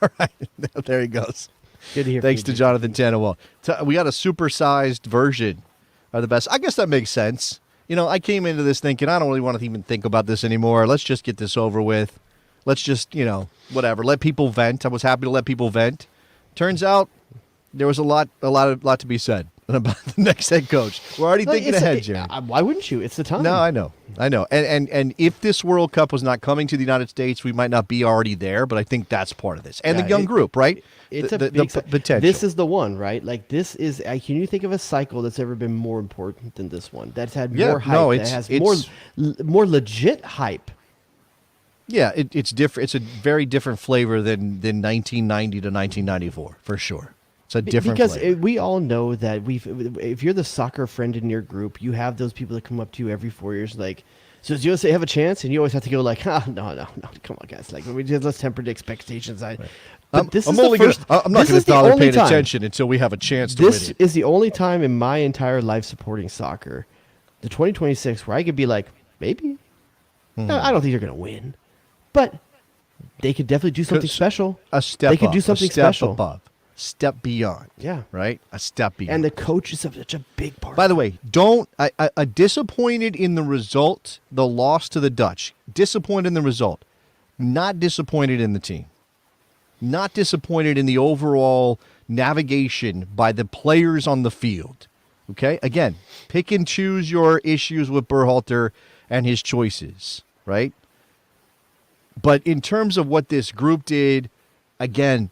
All right. There he goes. Good to hear Thanks from to Jonathan Tannewell. We got a supersized version of the best. I guess that makes sense. You know, I came into this thinking I don't really want to even think about this anymore. Let's just get this over with. Let's just, whatever. Let people vent. I was happy to let people vent. Turns out there was a lot to be said about the next head coach. We're already thinking ahead, Jerry. Why wouldn't you? It's the time. No, I know. And if this World Cup was not coming to the United States, we might not be already there. But I think that's part of this. And the young group, right? It's the potential. This is the one, right? Like this is. Can you think of a cycle that's ever been more important than this one? That's had more hype. No, that has more legit hype. Yeah, it's different. It's a very different flavor than 1990 to 1994, for sure. It's a different flavor. We all know that if you're the soccer friend in your group, you have those people that come up to you every 4 years, like, so does USA have a chance? And you always have to go like, no, come on, guys, like let's temper the expectations. But this is the first. I'm not going to bother paying attention until we have a chance to win it. This is the only time in my entire life supporting soccer, the 2026, where I could be like, maybe. No, I don't think they're going to win, but they could definitely do something special. A step. They could do something special. Above. Step beyond. Yeah. Right? A step beyond. And the coach is such a big part. By the way, disappointed in the result, the loss to the Dutch. Disappointed in the result. Not disappointed in the team. Not disappointed in the overall navigation by the players on the field. Okay? Again, pick and choose your issues with Berhalter and his choices. Right? But in terms of what this group did, again,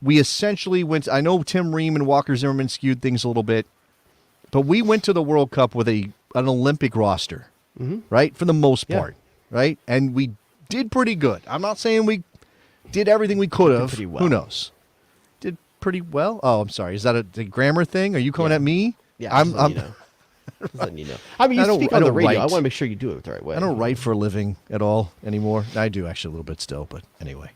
we essentially went. I know Tim Ream and Walker Zimmerman skewed things a little bit, but we went to the World Cup with a an Olympic roster, right? For the most Yeah. part, right? And we did pretty good. I'm not saying we did everything we could have. pretty well. Who knows? Did pretty well. Oh, I'm sorry. Is that a grammar thing? Are you coming at me? Yeah, I'm. just letting you know. Just letting you know. I mean, you speak on the radio. I want to make sure you do it the right way. I don't write for a living at all anymore. I do actually a little bit still, but anyway.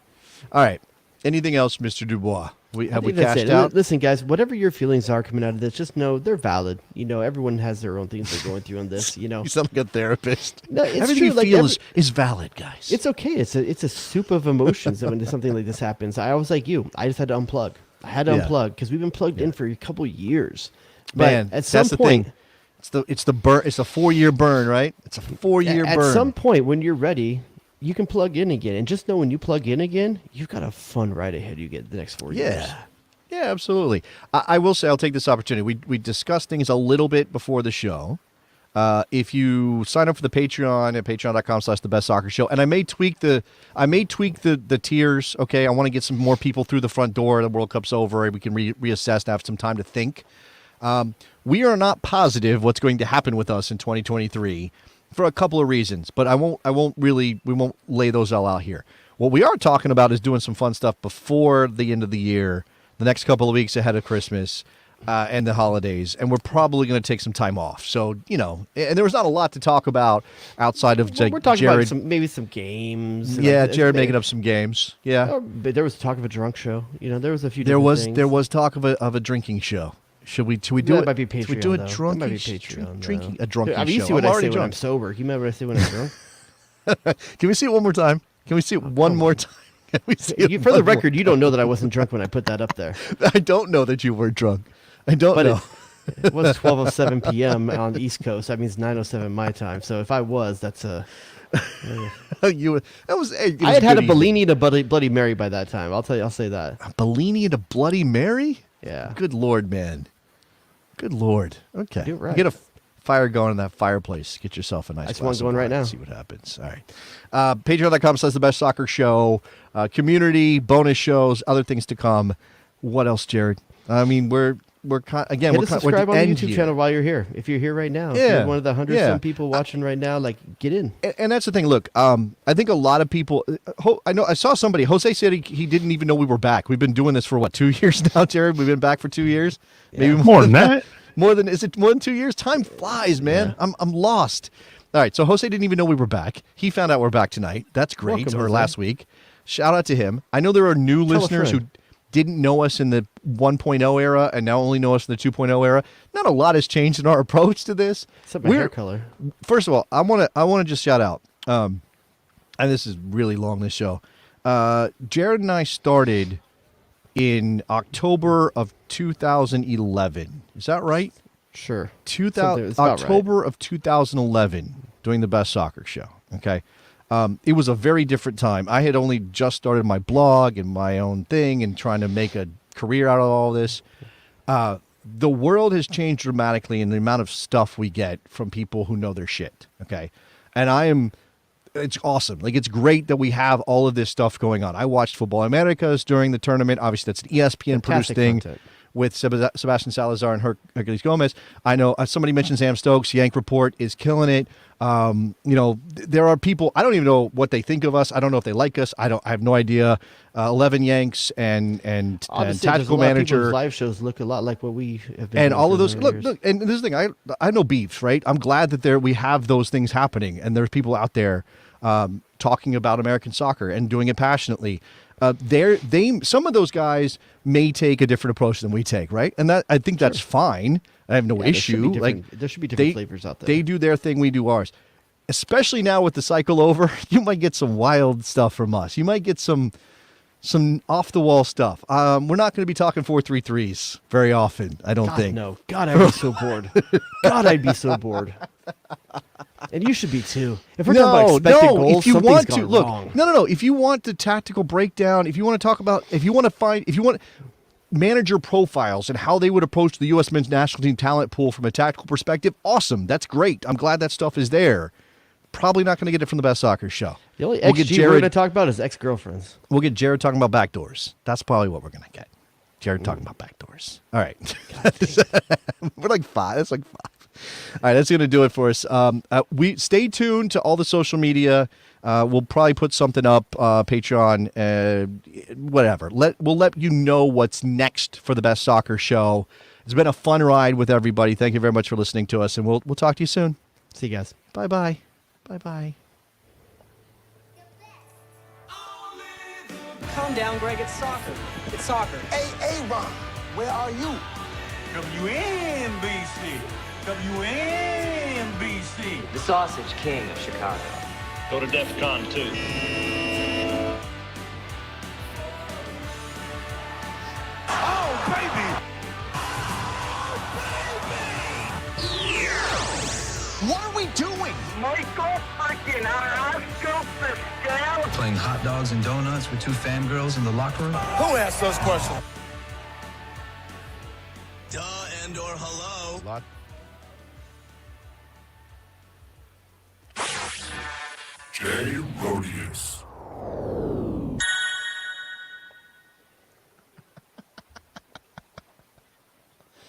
All right. Anything else, Mr. Dubois? Have we think that's cashed it. out? Listen, guys, whatever your feelings are coming out of this, just know they're valid. You know, everyone has their own things they're going through on this. You know, You sound like a therapist. No, it's Everything true. you Like, feel is valid, guys. it's okay. It's a soup of emotions when something like this happens. I was like you. I just had to unplug. I had to Yeah. unplug because we've been plugged in for a couple years. But Man, at some that's the point, thing. It's the burn. It's a 4-year burn, right? It's a 4-year at burn. some point when you're ready, you can plug in again. And just know when you plug in again, you've got a fun ride ahead you get the next 4 years. Yeah, absolutely. I will say I'll take this opportunity. We discussed things a little bit before the show. If you sign up for the Patreon at patreon.com/thebestsoccershow, and I may tweak the tiers. Okay, I want to get some more people through the front door. The World Cup's over, and we can reassess and have some time to think. We are not positive what's going to happen with us in 2023 for a couple of reasons, but we won't lay those all out here. What we are talking about is doing some fun stuff before the end of the year, the next couple of weeks ahead of Christmas and the holidays, and we're probably going to take some time off. So, you know, and there was not a lot to talk about outside of We're talking Jared. about maybe some games. Yeah, Jared making up some games. Yeah, But there was talk of a drunk show. You know, there was a few. there different was things. there was talk of a drinking show. Should we do That it? might be Should we do Patreon, a though. That drunky might be Patreon, drinking though. a drunky I mean, you show? see what I'm I already say when I'm drunk. sober. You remember what I say when I'm drunk? Can we see it one more time? Can we see it one more time? Can we see it For the one more record, you don't know that I wasn't drunk when I put that up there. I don't know that you were drunk. I don't But know. it was 12:07 p.m. on the East Coast. That means 9:07 my time. So if I was, that's a. It was I had good a evening. Bellini and a Bloody Mary by that time. I'll tell you. I'll say that. A Bellini and a Bloody Mary? Yeah. Good Lord, man. Good Lord. Okay. Do it right. Get a fire going in that fireplace. Get yourself a nice That's glass one of going right wine. now. See what happens. All right. Patreon.com/thebestsoccershow. Community, bonus shows, other things to come. What else, Jared? I mean, we're again, Hit we're a subscribe at the on the end YouTube here. channel while you're here. If you're here right now, if Yeah. you're one of the 100 Yeah. some people watching right now, like get in. And that's the thing. Look, I think a lot of people. I know. I saw somebody. Jose said he didn't even know we were back. We've been doing this for what, 2 years now, Jared? We've been back for 2 years. Maybe More than that. Is it more than 2 years? Time flies, man. I'm lost. All right. So Jose didn't even know we were back. He found out we're back tonight. That's great. Welcome, or Jose. last week. Shout out to him. I know there are new Tell a listeners who friend. didn't know us in the 1.0 era and now only know us in the 2.0 era. Not a lot has changed in our approach to this. Except my hair color. First of all, I want to just shout out, and this is really long, this show. Jared and I started in October of 2011. Is that right? Sure. 2000, It's about right. October of 2011, doing the Best Soccer Show. Okay. It was a very different time. I had only just started my blog and my own thing and trying to make a career out of all this. The world has changed dramatically in the amount of stuff we get from people who know their shit. Okay. And it's awesome. Like, it's great that we have all of this stuff going on. I watched Football Americas during the tournament. Obviously, that's an ESPN produced Fantastic thing content. with Sebastian Salazar and Hercules Gomez. I know somebody mentioned Sam Stokes. Yank Report is killing it. There are people, I don't even know what they think of us. I don't know if they like us. I have no idea. 11 Yanks and Obviously, Tactical there's a lot of people Manager. whose live shows look a lot like what we have been And doing all for of those, a number of look, years. and this is the thing, I know beefs, right? I'm glad that we have those things happening, and there's people out there talking about American soccer and doing it passionately. Some of those guys may take a different approach than we take, right? And that, I think that's fine. I have no Yeah, there should be issue. there should be different flavors out there. They do their thing, we do ours. Especially now with the cycle over, you might get some wild stuff from us. You might get some off the wall stuff. We're not going to be talking 4-3-3s very often, I don't God, think. no. God, I'd be so bored. God, I'd be so bored. And you should be too. If we're talking about expected goals, if you something's want to gone look, wrong. no. If you want the tactical breakdown, if you want to talk about, if you want manager profiles and how they would approach the U.S. men's national team talent pool from a tactical perspective, awesome. That's great. I'm glad that stuff is there. Probably not going to get it from the Best Soccer Show. The only We'll get XG we're going to talk about is ex-girlfriends. We'll get Jared talking about backdoors. That's probably what we're going to get. Jared talking about backdoors. All right. We're like 5. That's like 5. All right, that's going to do it for us. We stay tuned to all the social media. We'll probably put something up, Patreon, whatever. We'll let you know what's next for the Best Soccer Show. It's been a fun ride with everybody. Thank you very much for listening to us, and we'll talk to you soon. See you guys. Bye-bye. Bye-bye. Calm down, Greg. It's soccer. It's soccer. Hey, Ron, where are you? WNBC. WNBC. The Sausage King of Chicago. Go to DEF CON 2. Oh, baby! What are we doing? Michael freaking Oscar Fiscal. Playing hot dogs and donuts with two fangirls in the locker room. Who asked those questions? Duh and or hello. Jay Rodius.